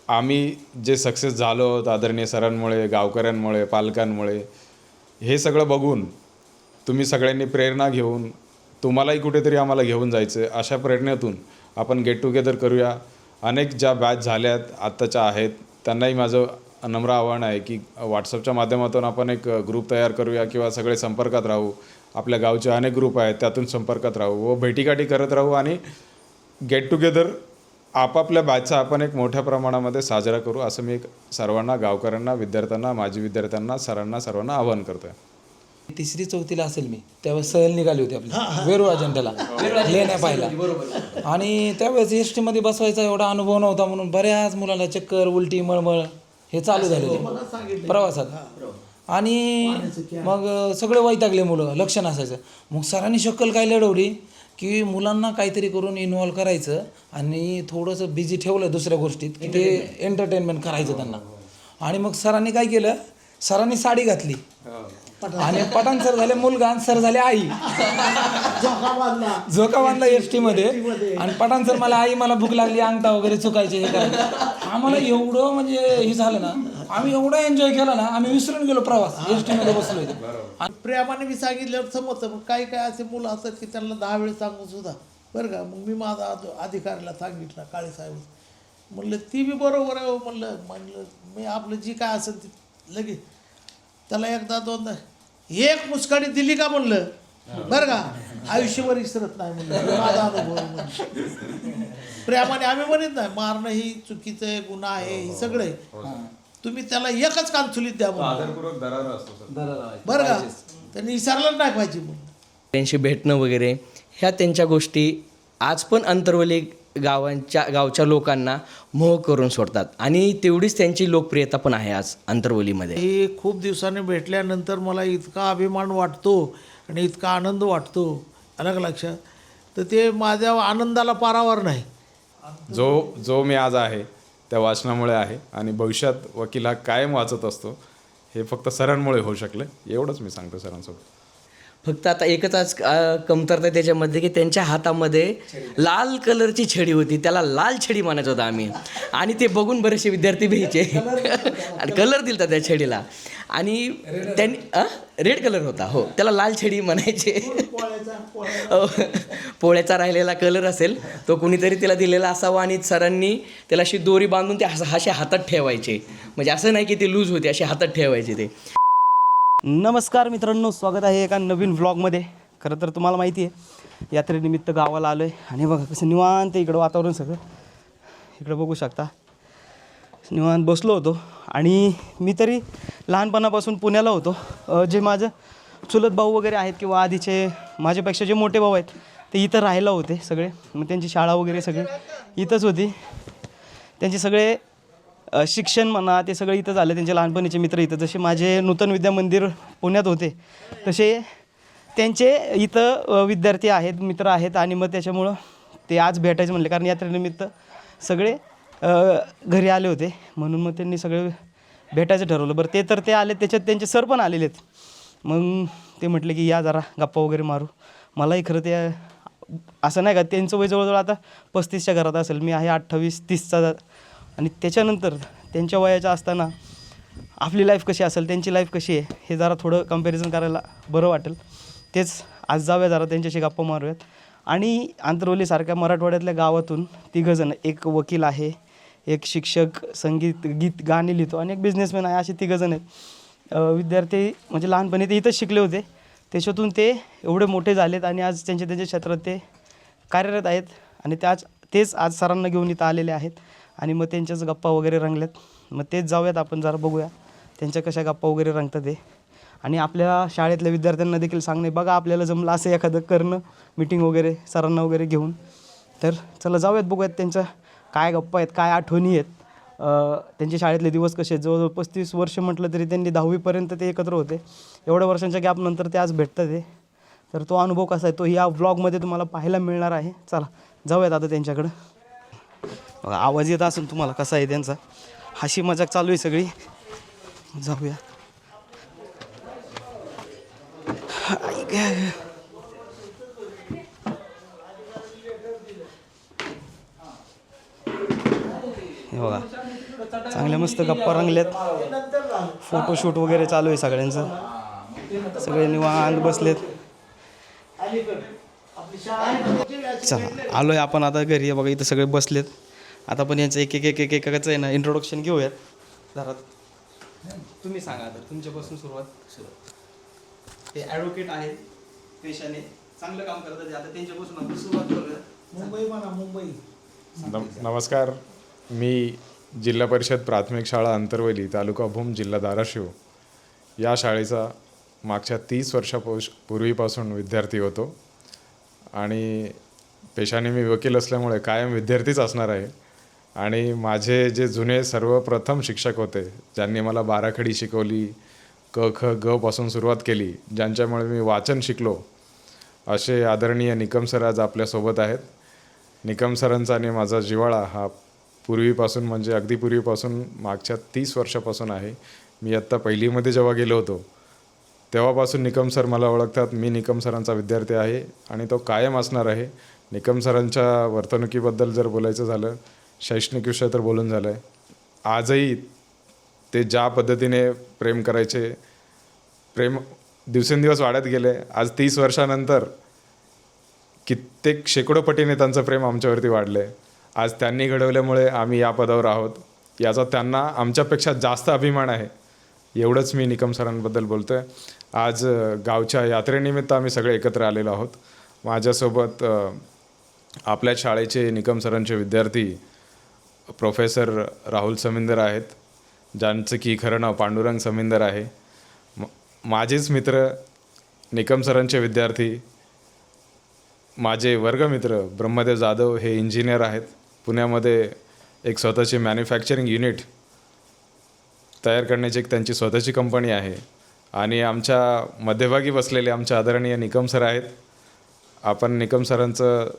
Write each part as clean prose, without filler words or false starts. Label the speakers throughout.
Speaker 1: आम्ही जे सक्सेस झालो आहोत आदरणीय सरांमुळे, गावकऱ्यांमुळे, पालकांमुळे, हे सगळं बघून तुम्ही सगळ्यांनी प्रेरणा घेऊन तुम्हालाही कुठेतरी आम्हाला घेऊन जायचं आहे, अशा प्रेरणेतून आपण गेट टुगेदर करूया. अनेक ज्या बॅच झाल्यात आत्ताच्या आहेत त्यांनाही माझं नम्र आव्हान आहे की व्हॉट्सअपच्या माध्यमातून आपण एक ग्रुप तयार करूया किंवा सगळे संपर्कात राहू. आपल्या गावचे अनेक ग्रुप आहेत त्यातून संपर्कात राहू व भेटीगाठी करत राहू आणि गेट टुगेदर आपापल्या बॅचचा आपण एक मोठ्या प्रमाणामध्ये साजरा करू, असं मी एक सर्वांना, गावकऱ्यांना, विद्यार्थ्यांना, माजी विद्यार्थ्यांना, सरांना, सर्वांना आवाहन करतो आहे.
Speaker 2: 3री 4थीला असेल मी, त्यावेळेस सहल निघाली होती आपली वेरूळ अजंठ्याला लेण्या पाहिला. आणि त्यावेळेस एस टीमध्ये बसवायचा एवढा अनुभव नव्हता म्हणून बऱ्याच मुलाला चक्कर, उलटी, मळमळ हे चालू झाले होते प्रवासात. आणि मग सगळे वैतागले मुलं, लक्ष नसायचं. मग सरांनी शक्कल काय लढवली की मुलांना काहीतरी करून इन्व्हॉल्व करायचं आणि थोडंसं बिझी ठेवलं दुसऱ्या गोष्टीत की ते एंटरटेनमेंट करायचं त्यांना. आणि मग सरांनी काय केलं, सरांनी साडी घातली आणि पठाण सर झाले मुलगा आणि सर झाले आई. झोका बांधला एस टीमध्ये आणि पठाण सर मला आई मला भूक लागली, अंगठा वगैरे चुकायचे हे करायचं. आम्हाला एवढं म्हणजे हे झालं ना, आम्ही एवढं एन्जॉय केला ना, आम्ही विसरून गेलो प्रवास. एस टीमध्ये बसलो होतो
Speaker 3: आणि प्रेमाने मी सांगितल्यावर समजतं. मग काही काही असे मुलं असतात की त्यांना 10 वेळ सांगून सुद्धा बरं का. मग मी माझा अधिकाऱ्याला सांगितलं, काळे साहेब म्हणलं ती बी बरोबर आहे म्हणलं मी आपलं जी काय असेल ती लगेच त्याला एकदा दोनदा एक मुस्काडी दिली का म्हणलं बरं का, आयुष्यभर विसरत नाही म्हणलं. माझा अनुभव म्हणलं प्रेमाने आम्ही म्हणत नाही मारणं ही चुकीचं आहे, गुन्हा आहे, हे सगळं आहे. तुम्ही त्याला एकच कानचुलीत द्या बरं का, त्यांनी विसरलं नाही पाहिजे म्हणून.
Speaker 4: त्यांशी भेटणं वगैरे ह्या त्यांच्या गोष्टी आज पण अंतरवली गावच्या लोकांना मोह करून सोडतात आणि तेवढीच त्यांची लोकप्रियता पण आहे आज अंतरवलीमध्ये.
Speaker 3: हे खूप दिवसांनी भेटल्यानंतर मला इतका अभिमान वाटतो आणि इतका आनंद वाटतो अलग लक्षात, तर ते माझ्या आनंदाला पारावर नाही.
Speaker 1: जो मी आज आहे त्या वाचनामुळे आहे आणि भविष्यात वकील हा कायम वाचत असतो, हे फक्त सरांमुळे होऊ शकले, एवढंच मी सांगतो सरांसोबत.
Speaker 4: फक्त आता एकच आज कमतरता त्याच्यामध्ये की त्यांच्या हातामध्ये लाल कलरची छडी होती, त्याला लाल छडी म्हणायचं होतं आम्ही. आणि ते बघून बरेचसे विद्यार्थी भ्यायचे आणि कलर दिलता त्या छडीला. आणि त्यांनी रेड कलर होता, हो त्याला लाल छडी म्हणायचे. पोळ्याचा राहिलेला कलर असेल तो कुणीतरी त्याला दिलेला असावा आणि सरांनी त्याला अशी दोरी बांधून ते असे हातात ठेवायचे. म्हणजे असं नाही की ते लूज होते, असे हातात ठेवायचे ते.
Speaker 5: नमस्कार मित्रांनो, स्वागत आहे एका नवीन व्लॉगमध्ये. खरं तर तुम्हाला माहिती आहे यात्रेनिमित्त गावाला आलो आहे आणि बघा कसं निवांत इकडं वातावरण सगळं इकडं बघू शकता. निवांत बसलो होतो आणि मी तरी लहानपणापासून पुण्याला होतो. जे माझं चुलत भाऊ वगैरे आहेत किंवा आधीचे माझ्यापेक्षा जे मोठे भाऊ आहेत ते इथं राहायला होते सगळे. मग त्यांची शाळा वगैरे सगळी इथंच होती. त्यांचे सगळे शिक्षण म्हणा ते सगळं इथं झालं. त्यांचे लहानपणीचे मित्र इथं, जसे माझे नूतन विद्या मंदिर पुण्यात होते तसे त्यांचे इथं विद्यार्थी आहेत, मित्र आहेत. आणि मग त्याच्यामुळं ते आज भेटायचं म्हणले, कारण यात्रेनिमित्त सगळे घरी आले होते म्हणून मग त्यांनी सगळे भेटायचं ठरवलं. बरं ते आले, त्याच्यात त्यांचे सर पण आलेले आहेत. मग ते म्हटले की या जरा गप्पा वगैरे मारू. मलाही खरं ते असं नाही का, त्यांचं वय जवळजवळ आता 35च्या घरात असेल, मी आहे 28-30चा. आणि त्याच्यानंतर त्यांच्या वयाच्या असताना आपली लाईफ कशी असेल, त्यांची लाईफ कशी आहे, हे जरा थोडं कम्पॅरिझन करायला बरं वाटेल. तेच आज जाऊया जरा त्यांच्याशी गप्पा मारूयात. आणि आंतरवलीसारख्या मराठवाड्यातल्या गावातून 3 जण, एक वकील आहे, एक शिक्षक, गीत गाणी लिहितो आणि एक बिझनेसमॅन आहे, असे 3 जण आहेत. विद्यार्थी म्हणजे लहानपणी ते इथंच शिकले होते, त्याच्यातून ते एवढे मोठे झालेत आणि आज त्यांच्या क्षेत्रात ते कार्यरत आहेत. आणि तेच आज सरांना घेऊन इथं आलेले आहेत आणि मग त्यांच्याच गप्पा वगैरे रंगल्यात. मग तेच जाऊयात आपण जरा बघूया त्यांच्या कशा गप्पा वगैरे रंगतात ते. आणि आपल्या शाळेतल्या विद्यार्थ्यांना देखील सांगणे, बघा आपल्याला जमलं असं एखादं करणं, मीटिंग वगैरे सरांना वगैरे घेऊन. तर चला जाऊयात, बघूयात त्यांच्या काय गप्पा आहेत, काय आठवणी आहेत, त्यांचे शाळेतले दिवस कसे आहेत. जवळजवळ 35 वर्ष म्हटलं तरी त्यांनी 10वीपर्यंत ते एकत्र होते. एवढ्या वर्षांच्या गॅपनंतर ते आज भेटतात ते. तर तो अनुभव कसा आहे तो या व्लॉगमध्ये तुम्हाला पाहायला मिळणार आहे. चला जाऊयात आता त्यांच्याकडं. आवाज येत असेल तुम्हाला कसा आहे त्यांचा, हसी मजाक चालू आहे सगळी. जाऊया. हे बघा चांगल्या मस्त गप्पा रंगल्यात. फोटोशूट वगैरे चालू आहे सगळ्यांचं. सगळे निवांत बसलेत. चला आलो आहे आपण आता घरी. बघा इथं सगळे बसलेत. आता पण यांचं एकाचं आहे ना इंट्रोडक्शन घेऊयात. जरा तुम्ही सांगा आता तुमच्यापासून सुरुवात. ते ॲडव्होकेट आहेत पेशाने, चांगलं काम करतात. आता त्यांच्यापासून आपण सुरुवात करूया.
Speaker 3: मुंबई म्हणा, मुंबई.
Speaker 1: नमस्कार, मी जिल्हा परिषद प्राथमिक शाळा अंतरवली, तालुका भूम, जिल्हा धाराशिव या शाळेचा मागच्या 30 वर्षापूर्वीपासून विद्यार्थी होतो आणि पेशाने मी वकील असल्यामुळे कायम विद्यार्थीच असणार आहे. आणि माझे जे जुने सर्वप्रथम शिक्षक होते, ज्यांनी मला बाराखडी शिकवली, क ख ग पासून सुरुवात केली, ज्यांच्यामुळे मी वाचन शिकलो, असे आदरणीय निकम सर आज आपल्यासोबत आहेत. निकम सरांचा आणि माझा जिव्हाळा हा पूर्वीपासून म्हणजे अगदी पूर्वीपासून मागच्या 30 वर्षापासून आहे. मी आत्ता पहिलीमध्ये जेव्हा गेलो होतो तेव्हापासून निकम सर मला ओळखतात. मी निकम सरांचा विद्यार्थी आहे आणि तो कायम असणार आहे. निकम सरांच्या वर्तणुकीबद्दल जर बोलायचं झालं, शैक्षणिक विषय तर बोलून झालं आहे. आजही ते ज्या पद्धतीने प्रेम करायचे, प्रेम दिवसेंदिवस वाढत गेले. आज 30 वर्षानंतर कित्येक शेकडो पटीने त्यांचं प्रेम आमच्यावरती वाढलं आहे. आज त्यांनी घडवल्यामुळे आम्ही या पदावर आहोत, याचा त्यांना आमच्यापेक्षा जास्त अभिमान आहे. एवढंच मी निकम सरांबद्दल बोलतो आहे. आज गावच्या यात्रेनिमित्त आम्ही सगळे एकत्र आलेलो आहोत. माझ्यासोबत आपल्या शाळेचे निकम सरांचे विद्यार्थी प्रोफेसर राहुल समिंदर आहेत, ज्यांचं की खरं नाव पांडुरंग समिंदर आहे. माझेच मित्र निकम सरांचे विद्यार्थी, माझे वर्गमित्र ब्रह्मदेव जाधव हे इंजिनियर आहेत. पुण्यामध्ये एक स्वतःची मॅन्युफॅक्चरिंग युनिट तयार करण्याची एक त्यांची स्वतःची कंपनी आहे. आणि आमच्या मध्यभागी बसलेले आमचे आदरणीय निकम सर आहेत. आपण निकम सरांचं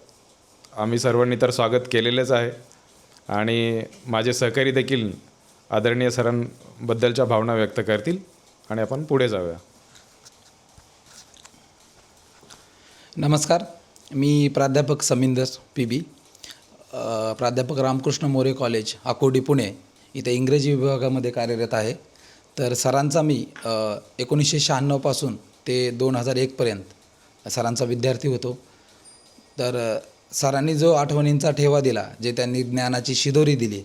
Speaker 1: आम्ही सर्वांनी तर स्वागत केलेलंच आहे आणि माझे सहकारी देखील आदरणीय सरांबद्दलच्या भावना व्यक्त करतील आणि आपण पुढे जाऊया.
Speaker 2: नमस्कार, मी प्राध्यापक समिंदर PB, प्राध्यापक रामकृष्ण मोरे कॉलेज आकोडी पुणे इथे इंग्रजी विभागामध्ये कार्यरत आहे. तर सरांचा मी 1996 पासून ते 2001पर्यंत सरांचा विद्यार्थी होतो. तर सरांनी जो आठवणींचा ठेवा दिला, जे त्यांनी ज्ञानाची शिदोरी दिली,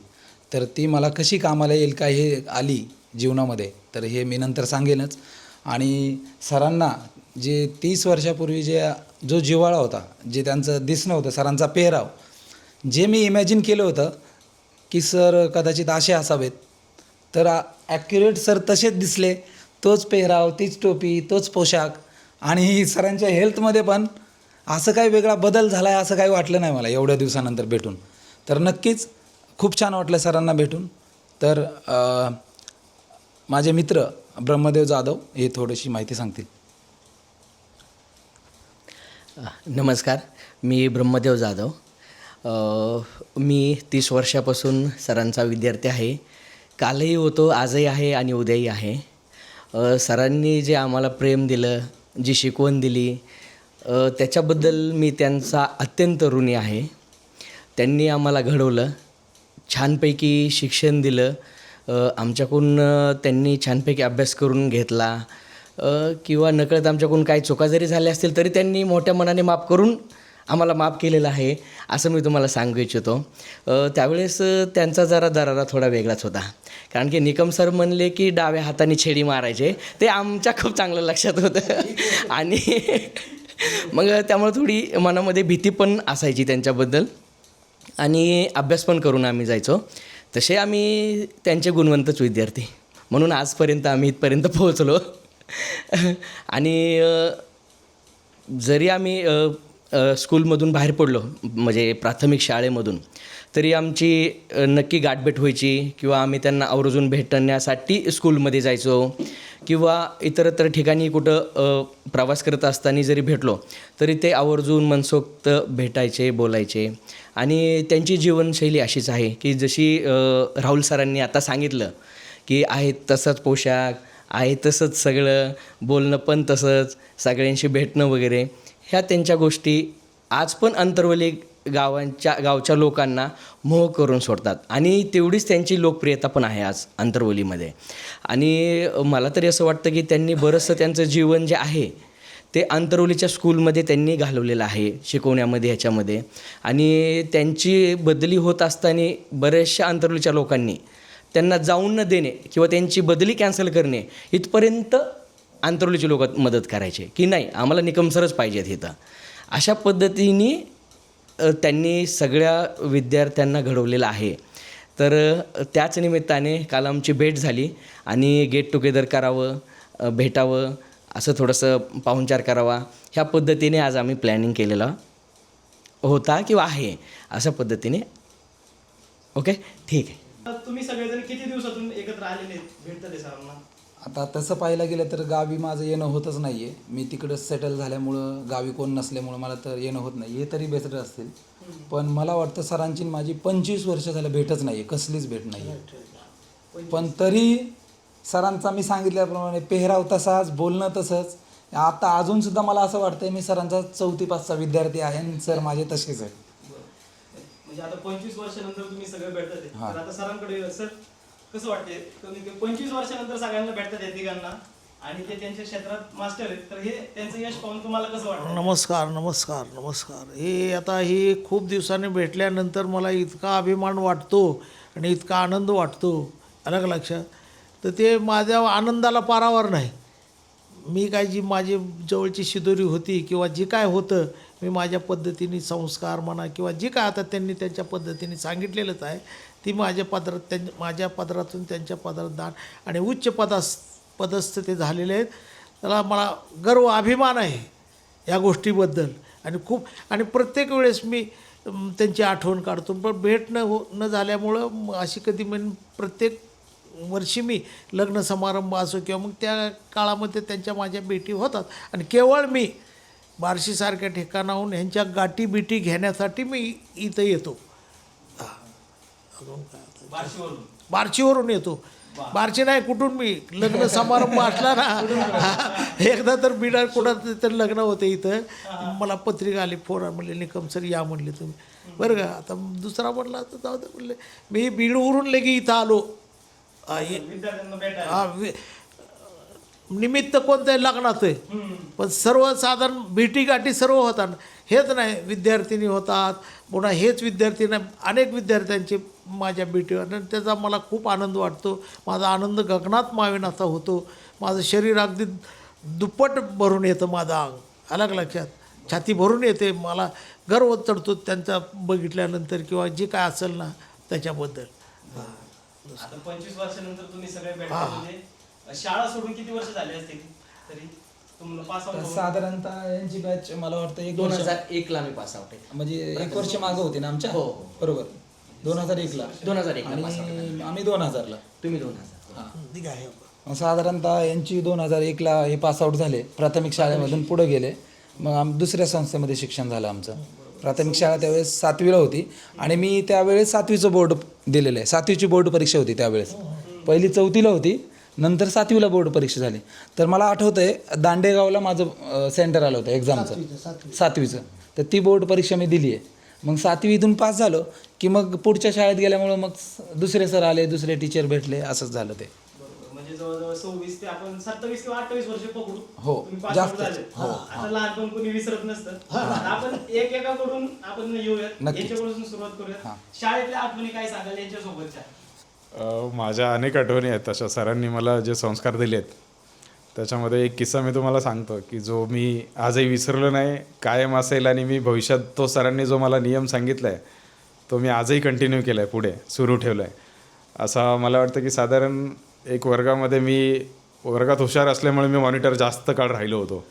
Speaker 2: तर ती मला कशी कामाला येईल का हे आली जीवनामध्ये, तर हे मी नंतर सांगेनच. आणि सरांना जे 30 वर्षापूर्वी जो जिव्हाळा होता, जे त्यांचं दिसणं होतं, सरांचा पेहराव, जे मी इमॅजिन केलं होतं की सर कदाचित असे असावेत, तर ॲक्युरेट सर तसेच दिसले. तोच पेहराव, तीच टोपी, तोच पोशाख. आणि सरांच्या हेल्थमध्ये पण असं काही वेगळा बदल झाला आहे असं काही वाटलं नाही मला एवढ्या दिवसानंतर भेटून. तर नक्कीच खूप छान वाटलं सरांना भेटून. तर माझे मित्र ब्रह्मदेव जाधव हे थोडीशी माहिती सांगतील.
Speaker 4: नमस्कार, मी ब्रह्मदेव जाधव. मी 30 वर्षापासून सरांचा विद्यार्थी आहे. कालही होतो, आजही आहे आणि उद्याही आहे. सरांनी जे आम्हाला प्रेम दिलं, जी शिकवण दिली, त्याच्याबद्दल मी त्यांचा अत्यंत ऋणी आहे. त्यांनी आम्हाला घडवलं, छानपैकी शिक्षण दिलं, आमच्याकडून त्यांनी छानपैकी अभ्यास करून घेतला, किंवा नकळत आमच्याकडून काही चुका जरी झाल्या असतील तरी त्यांनी मोठ्या मनाने माफ करून आम्हाला माफ केलेलं आहे, असं मी तुम्हाला सांगू इच्छितो. त्यावेळेस त्यांचा जरा दरारा थोडा वेगळाच होता, कारण की निकम सर म्हणले की डाव्या हाताने छेडी मारायचे, ते आमच्या खूप चांगलं लक्षात होतं. आणि मग त्यामुळे थोडी मनामध्ये भीती पण असायची त्यांच्याबद्दल, आणि अभ्यास पण करून आम्ही जायचो. तसे आम्ही त्यांचे गुणवंतच विद्यार्थी, म्हणून आजपर्यंत आम्ही इथपर्यंत पोहोचलो. आणि जरी आम्ही स्कूलमधून बाहेर पडलो, म्हणजे प्राथमिक शाळेमधून, तरी आमची नक्की गाठभेट व्हायची, किंवा आम्ही त्यांना आवर्जून भेटण्यासाठी स्कूलमध्ये जायचो, किंवा इतरत्र ठिकाणी कुठं प्रवास करत असताना जरी भेटलो तरी ते आवर्जून मनसोक्त भेटायचे, बोलायचे. आणि त्यांची जीवनशैली अशीच आहे की जशी राहुल सरांनी आता सांगितलं की आहे तसंच पोशाख, आहे तसंच सगळं, बोलणं पण तसंच, सगळ्यांशी भेटणं वगैरे, ह्या त्यांच्या गोष्टी आज पण अंतरवली गावच्या लोकांना मोह करून सोडतात आणि तेवढीच त्यांची लोकप्रियता पण आहे आज आंतरवलीमध्ये. आणि मला तरी असं वाटतं की त्यांनी बरंचसं त्यांचं जीवन जे आहे ते आंतरवलीच्या स्कूलमध्ये त्यांनी घालवलेलं आहे, शिकवण्यामध्ये ह्याच्यामध्ये. आणि त्यांची बदली होत असताना बऱ्याचशा आंतरवलीच्या लोकांनी त्यांना जाऊन न देणे किंवा त्यांची बदली कॅन्सल करणे इथपर्यंत आंतरवलीचे लोक मदत करायचे की नाही आम्हाला निकमसरच पाहिजेत इथं. अशा पद्धतीने त्यांनी सगळ्या विद्यार्थ्यांना घडवलेलं आहे. तर त्याच निमित्ताने काल आमची भेट झाली आणि गेट टुगेदर करावं, भेटावं, असं थोडंसं पाहुणचार करावा ह्या पद्धतीने आज आम्ही प्लॅनिंग केलेला होता किंवा आहे अशा पद्धतीने. ओके, ठीक आहे.
Speaker 5: तुम्ही सगळेजण किती दिवसातून एकत्र आलेले भेटतात ते सरांना?
Speaker 2: आता तसं पाहायला गेलं तर गावी माझं येणं होतच नाही आहे. मी तिकडं सेटल झाल्यामुळं गावी कोण नसल्यामुळं मला तर येणं होत नाही. हे तरी बेटर असतील, पण मला वाटतं सरांची माझी 25 वर्ष झालं भेटच नाही आहे, कसलीच भेट नाही आहे. पण तरी सरांचा मी सांगितल्याप्रमाणे पेहराव तसाच, बोलणं तसंच. आता अजूनसुद्धा मला असं वाटतं मी सरांचा 4थी-5चा विद्यार्थी आहे आणि सर माझे तसेच आहेत.
Speaker 5: म्हणजे आता 25 वर्षानंतर तुम्ही सगळे भेटतात आहे. तर आता सरांकडे सर कसं वाटते, तुम्ही 25 वर्षानंतर सगळ्यांना भेटतात या तिघांना आणि ते त्यांच्या क्षेत्रात मास्टर आहेत, तर हे त्यांचं यश पाहून तुम्हाला कसं वाटतं?
Speaker 3: नमस्कार नमस्कार नमस्कार. हे खूप दिवसांनी भेटल्यानंतर मला इतका अभिमान वाटतो आणि इतका आनंद वाटतो, अलग लक्षात. तर ते माझ्या आनंदाला पारावर नाही. मी काय जी माझी जवळची शिदोरी होती किंवा जी काय होतं मी माझ्या पद्धतीने संस्कार म्हणा किंवा जी काय आता त्यांनी त्यांच्या पद्धतीने सांगितलेलंच आहे ती माझ्या पदरातून त्यांच्या पदरात दान आणि उच्च पदस्थ ते झालेले आहेत. त्याला मला गर्व अभिमान आहे या गोष्टीबद्दल आणि प्रत्येक वेळेस मी त्यांची आठवण काढतो. पण भेट न झाल्यामुळं अशी कधी प्रत्येक वर्षी मी लग्न समारंभ असो किंवा मग त्या काळामध्ये त्यांच्या माझ्या भेटी होतात आणि केवळ मी बार्शीसारख्या ठिकाणाहून ह्यांच्या गाठी घेण्यासाठी मी इथं येतो. अजून काय बार्शीवरून येतो. बार्शी नाही कुठून मी लग्न समारंभ असला ना एकदा तर बिडार कुठं तर लग्न होते इथं, मला पत्रिका आली, फोन म्हणले निकम सर या म्हणले तुम्ही बरं का. आता दुसरा म्हटला तर जाऊ दे म्हणले. मी बीडवरून लगे इथं आलो. निमित्त कोणत्याही लग्नाचं आहे पण सर्वसाधारण भेटीगाठी सर्व होतात. हेच नाही विद्यार्थिनी होतात, पुन्हा हेच विद्यार्थी अनेक विद्यार्थ्यांची माझ्या भेटी आणि त्याचा मला खूप आनंद वाटतो. माझा आनंद गगनात मावेन असा होतो. माझं शरीर अगदी दुप्पट भरून येतं, माझं अंग अलग लक्षात, छाती भरून येते. मला गर्व चढतो त्यांचा बघितल्यानंतर किंवा जे काय असेल ना त्याच्याबद्दल.
Speaker 5: आता 25 वर्षानंतर तुम्ही सगळे भेटता, म्हणजे शाळा सोडून किती वर्ष झाले असतील तरी तुम्हाला पास आउट?
Speaker 2: साधारणतः यांची बॅच मला वाटतं
Speaker 4: 2001ला मी पास आउट आहे.
Speaker 2: म्हणजे 1 वर्ष मागं होते ना आमच्या. बरोबर 2001ला
Speaker 4: 2001ला
Speaker 2: आणि आम्ही 2000ला.
Speaker 4: तुम्ही 2000.
Speaker 2: साधारणतः यांची 2001ला हे पासआउट झाले. प्राथमिक शाळेमधून पुढे गेले. मग दुसऱ्या संस्थेमध्ये शिक्षण झालं आमचं. प्राथमिक शाळा त्यावेळेस 7वीला होती आणि मी त्यावेळेस 7वीचं बोर्ड दिलेलं आहे. 7वीची बोर्ड परीक्षा होती त्यावेळेस. पहिली 4थीला होती, नंतर 7वीला बोर्ड परीक्षा झाली. तर मला आठवतं आहे दांडेगावला माझं सेंटर आलं होतं एक्झामचं 7वीचं. तर ती बोर्ड परीक्षा मी दिली आहे. मग 7वीतून पास झालो की मग पुढच्या शाळेत गेल्यामुळं मग दुसरे सर आले, दुसरे टीचर भेटले, असंच झालं ते.
Speaker 5: म्हणजे जवळजवळ 26 ते आपण 27 किंवा 28 वर्ष पकडू.
Speaker 2: हो,
Speaker 5: तुम्ही pass out
Speaker 2: जास्त.
Speaker 5: झाले. आता लहानपण कोणी विसरत नसतं. आपण एकेकाकडून आपण येऊयात, यांच्याकडून सुरुवात करूयात. शाळेतल्या आठवणी काय सांगाल यांच्यासोबतच्या?
Speaker 1: माझ्या अनेक आठवणी आहेत तशा. सरांनी मला जे संस्कार दिले आहेत त्याच्यामध्ये एक किस्सा मी तुम्हाला सांगतो की जो मी आजही विसरलो नाही, कायम असेल आणि मी भविष्यात तो सरांनी जो मला नियम सांगितला आहे तो मी आजही कंटिन्यू केला आहे, पुढे सुरू ठेवला आहे. असा मला वाटतं की साधारण एक वर्गात हुशार असल्यामुळे मी मॉनिटर जास्त काळ राहिलो होतो.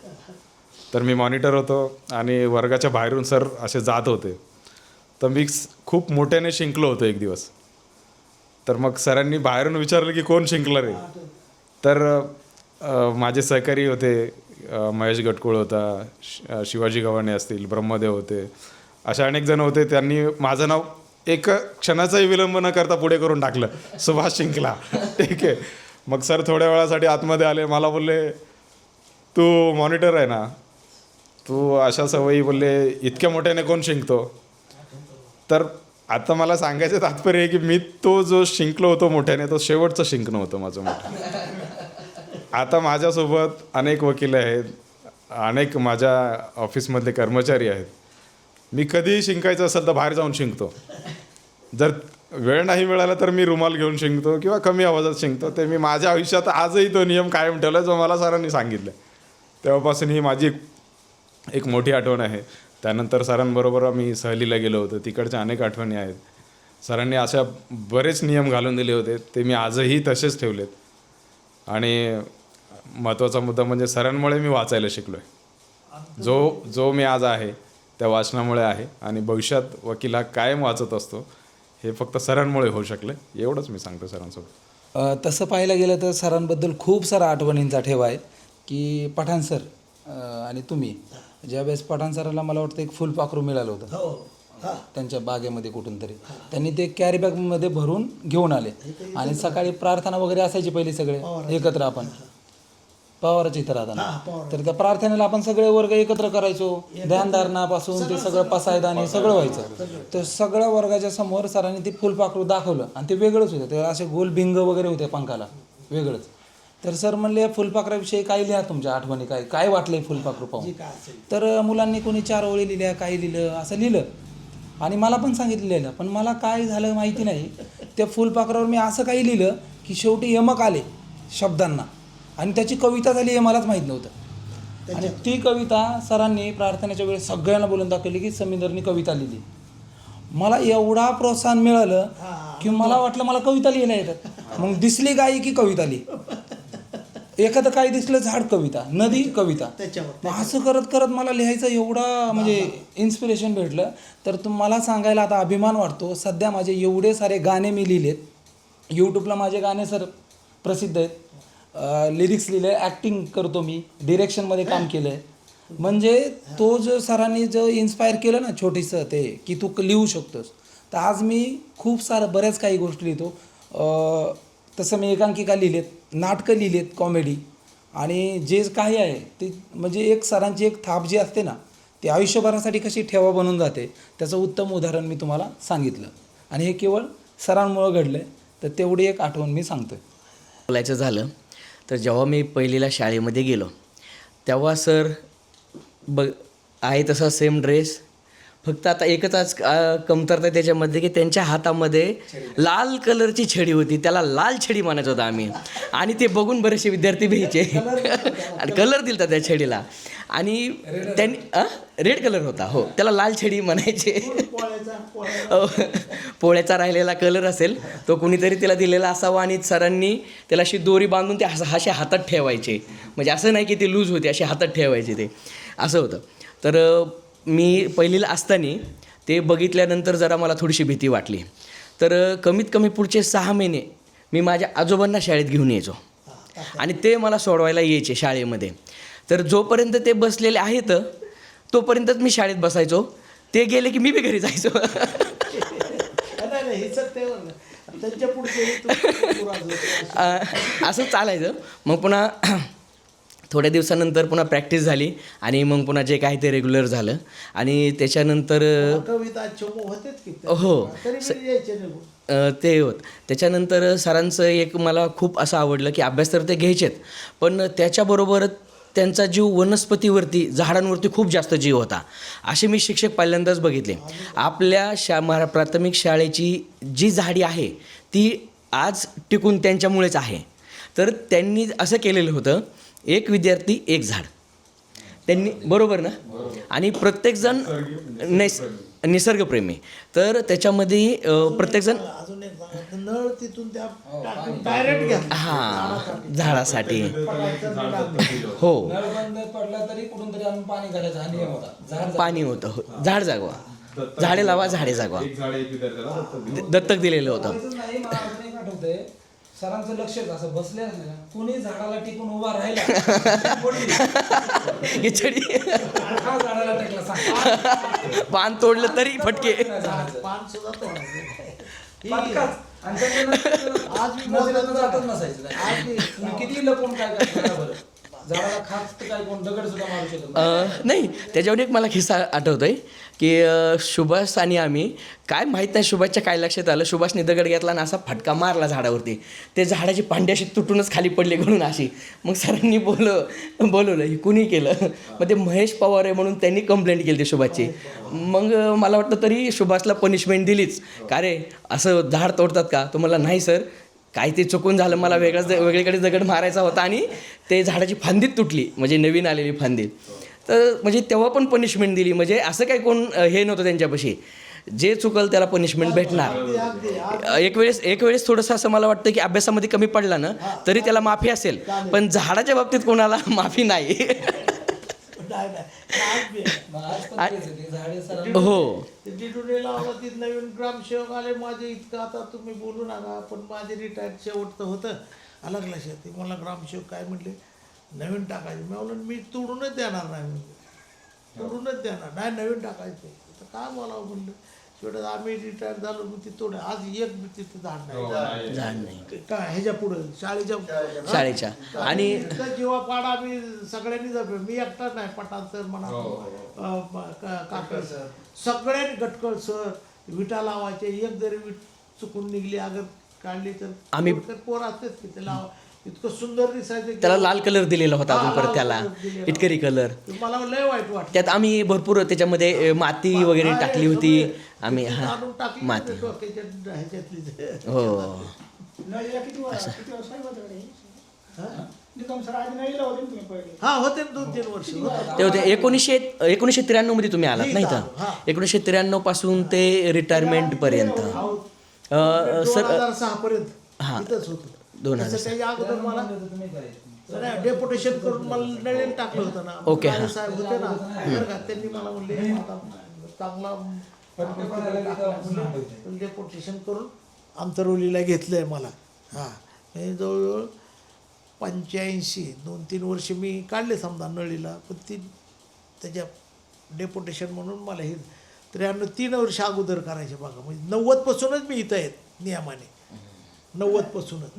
Speaker 1: तर मी मॉनिटर होतो आणि वर्गाच्या बाहेरून सर असे जात होते. तर मी खूप मोठ्याने शिंकलो होतो एक दिवस. तर मग सरांनी बाहेरून विचारलं की कोण शिंकलं रे. तर माझे सहकारी होते, महेश गटकुळ होता, शिवाजी गव्हाणे असतील, ब्रह्मदेव होते, अशा अनेक जण होते. त्यांनी माझं नाव एक क्षणाचाही विलंब न करता पुढे करून टाकलं, सुभाष शिंकला. ठीक आहे. मग सर थोड्या वेळासाठी आतमध्ये आले. मला बोलले तू मॉनिटर आहे ना, तू अशा सवयी बोलले इतक्या मोठ्याने कोण शिंकतो. तर आता मला सांगायचं तात्पर्य आहे की मी तो जो शिंकलो होतो मोठ्याने तो शेवटचं शिंकणं होतं माझं मोठं. आता माझ्यासोबत अनेक वकील आहेत, अनेक माझ्या ऑफिसमधले कर्मचारी आहेत. मी कधीही शिंकायचं असेल तर बाहेर जाऊन शिंकतो. जर वेळ नाही मिळाला तर मी रुमाल घेऊन शिंकतो किंवा कमी आवाजात शिंकतो. ते मी माझ्या आयुष्यात आजही तो नियम कायम ठेवला जो मला सरांनी सांगितलं. तेव्हापासून ही माझी एक मोठी आठवण आहे. त्यानंतर सरांबरोबर आम्ही सहलीला गेलो होतो, तिकडच्या अनेक आठवणी आहेत. सरांनी अशा बरेच नियम घालून दिले होते, ते मी आजही तसेच ठेवलेत. आणि महत्त्वाचा मुद्दा म्हणजे सरांमुळे मी वाचायला शिकलो आहे. जो मी आज आहे त्या वाचनामुळे आहे आणि भविष्यात वकील हा कायम वाचत असतो. हे फक्त सरांमुळे होऊ शकलं, एवढंच मी सांगतो सरांसोबत.
Speaker 2: तसं पाहायला गेलं तर सरांबद्दल खूप सारा आठवणींचा ठेवा आहे की पठाण सर आणि तुम्ही ज्यावेळेस पठाण सराला मला वाटतं एक फुलपाखरू मिळालं होतं
Speaker 3: हो हां
Speaker 2: त्यांच्या बागेमध्ये कुठून तरी. त्यांनी ते कॅरी बॅगमध्ये भरून घेऊन आले आणि सकाळी प्रार्थना वगैरे असायची पहिली सगळे एकत्र आपण पवाराच्या इथं राहताना. तर त्या प्रार्थनेला आपण सगळे वर्ग एकत्र करायचो. ध्यानधारणापासून ते सगळं पसायदान सगळं व्हायचं. तर सगळ्या वर्गाच्या समोर सरांनी ते फुलपाखरू दाखवलं आणि ते वेगळंच होतं. ते असे गोल भिंग वगैरे होते पंखाला वेगळंच. तर सर म्हणले फुलपाखराविषयी काय लिहा तुमच्या आठवणी, काय वाटलंय फुलपाखरू पाहून. तर मुलांनी कोणी 4 ओळी लिहिल्या, काय लिहिलं असं लिहिलं आणि मला पण सांगितलेलं. पण मला काय झालं माहिती नाही. त्या फुलपाखरावर मी असं काही लिहिलं की शेवटी यमक आले शब्दांना आणि त्याची कविता झाली हे मलाच माहीत नव्हतं. आणि ती कविता सरांनी प्रार्थनेच्या वेळेस सगळ्यांना बोलून दाखवली की समींदरनी कविता लिहिली. मला एवढा प्रोत्साहन मिळालं की मला वाटलं मला कविता लिहायला येतात. मग दिसली गाई की कविता लिही, एखादं काही दिसलं झाड कविता, नदी कविता. मग असं करत करत मला लिहायचं एवढा म्हणजे इन्स्पिरेशन भेटलं. तर मला सांगायला आता अभिमान वाटतो. सध्या माझे एवढे सारे गाणे मी लिहिलेत. यूट्यूबला माझे गाणे सर प्रसिद्ध आहेत. लिरिक्स लिहिले, ॲक्टिंग करतो मी, डिरेक्शनमध्ये काम केलं आहे. म्हणजे तो जो सरांनी जो इन्स्पायर केलं ना छोटीसं ते की तू लिहू शकतोस, तर आज मी खूप सारं बऱ्याच काही गोष्टी लिहितो. तसं मी एकांकिका लिहिलेत, नाटकं लिहिलेत, कॉमेडी आणि जे काही आहे ते म्हणजे एक सरांची एक थाप जी असते ना ती आयुष्यभरासाठी कशी ठेवा बनून जाते त्याचं उत्तम उदाहरण मी तुम्हाला सांगितलं. आणि हे केवळ सरांमुळं घडलं आहे. तर तेवढी एक आठवण मी सांगतो.
Speaker 4: बोलायचं झालं तर जेव्हा मी पहिलीला शाळेमध्ये गेलो तेव्हा सर आहे तसा सेम ड्रेस, फक्त आता एकच आज कमतरता त्याच्यामध्ये की त्यांच्या हातामध्ये लाल कलरची छडी होती. त्याला लाल छडी म्हणायचं होतं आम्ही. आणि ते बघून बरेचसे विद्यार्थी भ्यायचे आणि कलर दिलता त्या छडीला. आणि त्यांनी रेड कलर होता, हो त्याला लाल छडी म्हणायचे. पोळ्याचा राहिलेला कलर असेल तो कुणीतरी त्याला दिलेला असावा आणि सरांनी त्याला अशी दोरी बांधून ते असे हातात ठेवायचे. म्हणजे असं नाही की ते लूज होते, असे हातात ठेवायचे ते असं होतं. तर मी पहिलीला असताना ते बघितल्यानंतर जरा मला थोडीशी भीती वाटली. तर कमीत कमी पुढचे 6 महिने मी माझ्या आजोबांना शाळेत घेऊन यायचो आणि ते मला सोडवायला यायचे शाळेमध्ये. तर जोपर्यंत ते बसलेले आहेत तोपर्यंतच मी शाळेत बसायचो. ते गेले की मी बी घरी जायचो. असं चालायचं. मग पुन्हा थोड्या दिवसानंतर पुन्हा प्रॅक्टिस झाली आणि मग पुन्हा जे काय ते रेग्युलर झालं. आणि त्याच्यानंतर हो ते होत. त्याच्यानंतर सरांचं एक मला खूप असं आवडलं की अभ्यास तर ते घ्यायचेत पण त्याच्याबरोबर त्यांचा जीव वनस्पतीवरती, झाडांवरती खूप जास्त जीव होता. असे मी शिक्षक पहिल्यांदाच बघितले. आपल्या प्राथमिक शाळेची जी झाडी आहे ती आज टिकून त्यांच्यामुळेच आहे. तर त्यांनी असं केलेलं होतं, एक विद्यार्थी एक झाड. त्यांनी बरोबर ना. आणि प्रत्येकजण निसर्गप्रेमी. तर त्याच्यामध्ये प्रत्येकजण
Speaker 3: नळ तिथून त्या डायरेक्ट घ्या
Speaker 4: हां झाडासाठी हो
Speaker 2: पडला तरी कुठून तरी आणून पाणी घालायचं हा नियम होता.
Speaker 4: पाणी होतं. हो झाड जागवा, झाडे लावा, झाडे जागवा दत्तक दिलेलं होतं.
Speaker 2: आठवतंय सरांचं लक्षच असं बसले असले ना कोणी झाडाला टिकून उभा राहिला झाडाला टेकला
Speaker 4: पान तोडलं तरी फटके.
Speaker 3: पान सुद्धा
Speaker 2: आज नसायचं किती लपून काय करणार बरं. झाडाला खास तर काय कोण दगड सुद्धा मारू शकत नाही.
Speaker 4: नाही त्याच्यावर एक मला किस्सा आठवतोय की सुभाष आणि आम्ही काय माहीत नाही सुभाषच्या काय लक्षात आलं, सुभाषने दगड घेतला आणि असा फटका मारला झाडावरती. ते झाडाची पांडी अशी तुटूनच खाली पडली गळून अशी. मग सरांनी बोलवलं ही कुणी केलं. मग ते महेश पवार आहे म्हणून त्यांनी कंप्लेंट केली ती सुभाषची. मग मला वाटतं तरी सुभाषला पनिशमेंट दिलीच. का रे असं झाड तोडतात का? तो मला नाही सर काय ते चुकून झालं, मला वेगळीकडे दगड मारायचा होता आणि ते झाडाची फांदीत तुटली, म्हणजे नवीन आलेली फांदीत. तर म्हणजे तेव्हा पण पनिशमेंट दिली. म्हणजे असं काही कोण हे नव्हतं त्यांच्यापाशी. जे चुकल त्याला पनिशमेंट भेटणार. एक वेळेस थोडंसं असं मला वाटतं की अभ्यासामध्ये कमी पडला ना तरी त्याला माफी असेल, पण झाडाच्या बाबतीत कोणाला माफी नाही. हो
Speaker 3: डिडुरे लावला ती नवीन ग्रामसेवक आले माझे इतकं आता तुम्ही बोलू नका, पण माझे रिटायर्ड शेवटचं होतं अलग लक्षात. मला ग्रामसेवक काय म्हटले नवीन टाकायचे. मी म्हणलं मी तोडूनच देणार नाही म्हणलं, तोडूनच देणार नाही, नवीन टाकायचं. तर काय बोलावं म्हणलं. शेवट आम्ही रिटायर झालो मग ती तोड. आज एक बी तिथं झाड नाही काय ह्याच्या पुढं
Speaker 4: शाळेच्या आणि
Speaker 3: जेव्हा पाडा आम्ही सगळ्यांनी जपलं. मी एकटा नाही, पठाण सर म्हणा, काका सगळ्यांनी गटकळ सर विटा लावायचे. एक जरी वीट चुकून निघली अगर काढली तर
Speaker 4: आम्ही
Speaker 3: पोर असतेच की ते लावा. इतकं सुंदर दिसायचं की
Speaker 4: त्याला लाल कलर दिलेला होता अजून परत त्याला इटकरी कलर.
Speaker 3: मला लय वाईट वाटतं.
Speaker 4: त्यात आम्ही भरपूर त्याच्यामध्ये माती वगैरे टाकली होती आम्ही. हा
Speaker 3: आणून टाकली
Speaker 4: माती
Speaker 3: डोक्याच्या ह्याच्यातली.
Speaker 4: हो
Speaker 3: हा होते ना 2-3 वर्ष
Speaker 4: ते होते 1993 मध्ये तुम्ही आलात नाही का? 1993 पासून ते रिटायरमेंट पर्यंत. सर
Speaker 3: 2006 पर्यंत
Speaker 4: हा.
Speaker 3: इथंच होतं.
Speaker 4: 2006.
Speaker 3: तसं त्याच्या अगोदर मला डेप्युटेशन करून मला नळीला टाकलं होतं ना.
Speaker 4: ओके,
Speaker 3: काळे साहेब होते ना बरं का, त्यांनी मला म्हणले आता चांगला डेप्युटेशन करून आंतरवलीला घेतलंय मला. हां हे जवळजवळ 85 2-3 वर्ष मी काढले समजा नळीला. पण ती त्याच्या डेप्युटेशन म्हणून मला हे 93 3 वर्ष अगोदर करायचे बघा. म्हणजे 90 पासूनच मी इथं आहेत नियमाने. 90 पासूनच.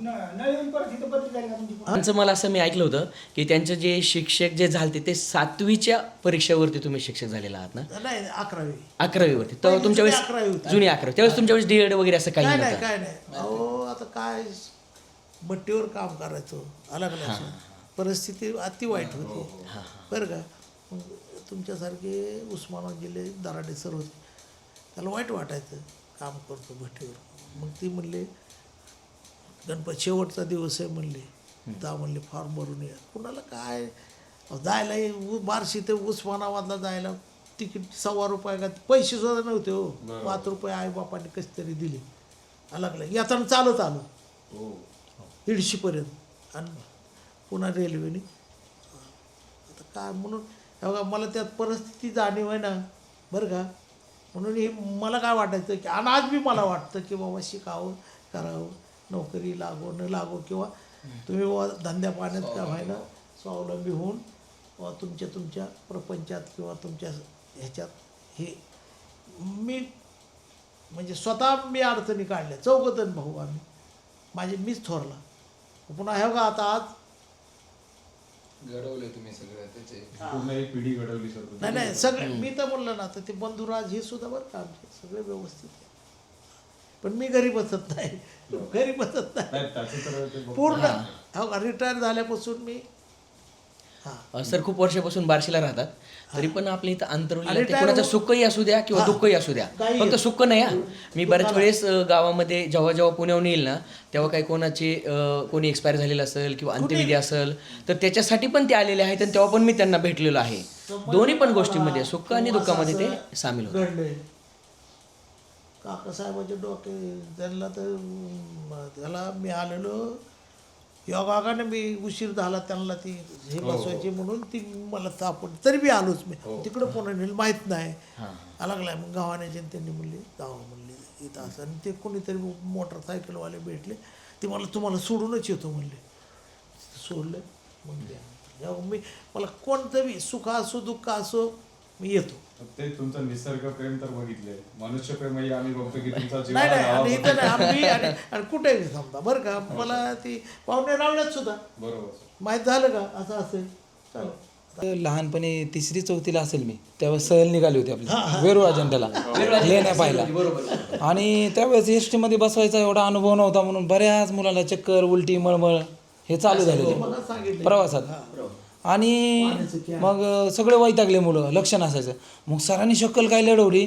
Speaker 4: त्यांचं मला असं मी ऐकलं होतं की त्यांचं जे शिक्षक जे झाले ते 7वीच्या परीक्षेवरती तुम्ही शिक्षक झालेला आहात ना?
Speaker 3: नाही 11वी
Speaker 4: 11वीवरती. तर तुमच्या
Speaker 3: 11वी
Speaker 4: वेळेस
Speaker 3: होती.
Speaker 4: जुनी 11वी त्यावेळेस तुमच्या वेळेस डीएड वगैरे असं काही
Speaker 3: काय
Speaker 4: नव्हतं?
Speaker 3: नाही काय नाही. अहो आता काय भट्टीवर काम करायचो अलग अलग. परिस्थिती अति वाईट होती बरं का. मग तुमच्यासारखे उस्मानाबाद जिल्हे दराडे सर होते, त्याला वाईट वाटायचं काम करतो भट्टीवर. मग ती म्हणले गणपती शेवटचा दिवस आहे म्हणले जा म्हणले फॉर्म भरून या. कुणाला काय जायला बार्शी ते उस्मानाबादला जायला तिकीट ₹1.25 का पैसे सुद्धा नव्हते हो. 5 रुपये आईबापाने कशी तरी दिले अलग अलग. येताना चालत आलो 150पर्यंत आणि पुन्हा रेल्वेने. आता काय म्हणून हे बघा मला त्यात परिस्थिती जाणीव आहे ना बरं का. म्हणून हे मला काय वाटायचं की आणि आज बी मला वाटतं की बाबा शिकावं करावं, नोकरी लागो न लागो किंवा तुम्ही बाबा धंद्या पाण्यात काय व्हायला स्वावलंबी होऊन बाबा तुमच्या प्रपंचात किंवा तुमच्या ह्याच्यात हे मी म्हणजे स्वतः मी अडचणी काढल्या. 4 जण भाऊ आम्ही. माझे मीच थोरला. पुन्हा हे बघा आता आज
Speaker 2: घडवले तुम्ही सगळं त्याचे.
Speaker 1: पूर्ण एक पिढी घडवली सर.
Speaker 3: नाही सगळे मी तर म्हणलं ना तर ते बंधुराज हे सुद्धा बरं का आमचे सगळे व्यवस्थित आहे. पण मी घरी बसत नाही, घरी बसत नाही पूर्ण. हो का रिटायर झाल्यापासून मी
Speaker 4: सर खूप वर्षापासून बार्शीला राहतात तरी पण आपल्या इथं अंतरवलीला ते कोणाचं सुखही असू द्या किंवा दुःखही असू द्या, फक्त सुख नाही हा. मी बऱ्याच वेळेस गावामध्ये जेव्हा पुण्याहून येईल ना तेव्हा काही कोणी एक्सपायर झालेलं असेल किंवा अंत्यविधी असेल तर त्याच्यासाठी पण ते आलेले आहेत आणि तेव्हा पण मी त्यांना भेटलेलो आहे. दोन्ही पण गोष्टींमध्ये सुख आणि दुःखामध्ये ते सामील होते.
Speaker 3: घडले काकासाहेबाचे डोके त्यांना तर त्याला मी आलेलो योगाने मी उशीर झाला त्यांना ती हे बसवायची म्हणून ती मला तापड तरी बी आलोच मी तिकडं कोणा नेलं माहीत नाही लागलाय. मग गावाने त्यांनी म्हणले जावं म्हणले इथं असं. आणि ते कोणीतरी मोटरसायकलवाले भेटले ते तुम्हाला सोडूनच येतो म्हणले. सोडलं मग मी मला कोणतं बी सुख असो दुःख असो मी येतो.
Speaker 1: ते तुमचं निसर्ग प्रेम तर बघितले, मनुष्य प्रेम आम्ही बघतो की तुमचा जीव
Speaker 3: नाही आणि इथं नाही आम्ही आणि कुठेही समजा बरं का. मला ती पाहुणे रावण्यात सुद्धा
Speaker 1: बरोबर
Speaker 3: माहीत झालं का असं असेल चालेल.
Speaker 2: लहानपणी 3री-4थीला असेल मी त्यावेळेस सहल निघाली होती आपली वेरूळ अजिंठ्याला लेण्या पाहिला. आणि त्यावेळेस एस टीमध्ये बसवायचा एवढा अनुभव नव्हता म्हणून बऱ्याच मुलाला चक्कर उलटी मळमळ हे चालू झालेले प्रवासात. आणि मग सगळे वैतागले मुलं, लक्ष नसायचं. मग सरांनी शक्कल काय लढवली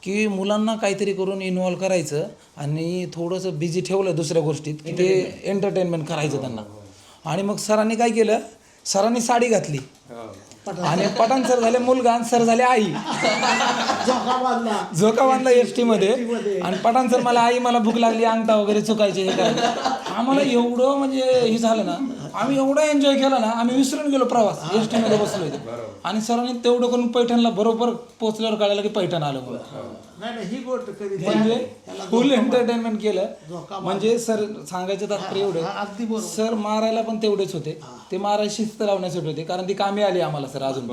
Speaker 2: की मुलांना काहीतरी करून इन्व्हॉल्व करायचं आणि थोडंसं बिझी ठेवलं दुसऱ्या गोष्टीत की ते एंटरटेनमेंट करायचं त्यांना. आणि मग सरांनी काय केलं, सरांनी साडी घातली आणि पठाण सर झाले मुलगा आणि सर झाले आई. झोका बांधला एस टीमध्ये आणि पठाण सर मला आई मला भूक लागली अंगठा वगैरे चुकायचे हे करायचं. आम्हाला एवढं म्हणजे हे झालं ना, आम्ही एवढं एन्जॉय केला ना, आम्ही विसरून गेलो प्रवास. एस टीमध्ये बसलो होतो आणि सरांनी तेवढं करून पैठणला बरोबर पोहोचल्यावर कळालं की पैठण आलं म्हणून.
Speaker 3: नाही ही गोष्ट कधी
Speaker 2: म्हणजे फुल एंटरटेनमेंट केलं. म्हणजे सर सांगायचं तात्पर्य
Speaker 3: अगदी
Speaker 2: एवढं,
Speaker 3: बरोबर.
Speaker 2: सर मारायला पण तेवढेच होते. ते मारायला शिस्त लावण्यासाठी होते कारण ती कामी आली आम्हाला सर. अजून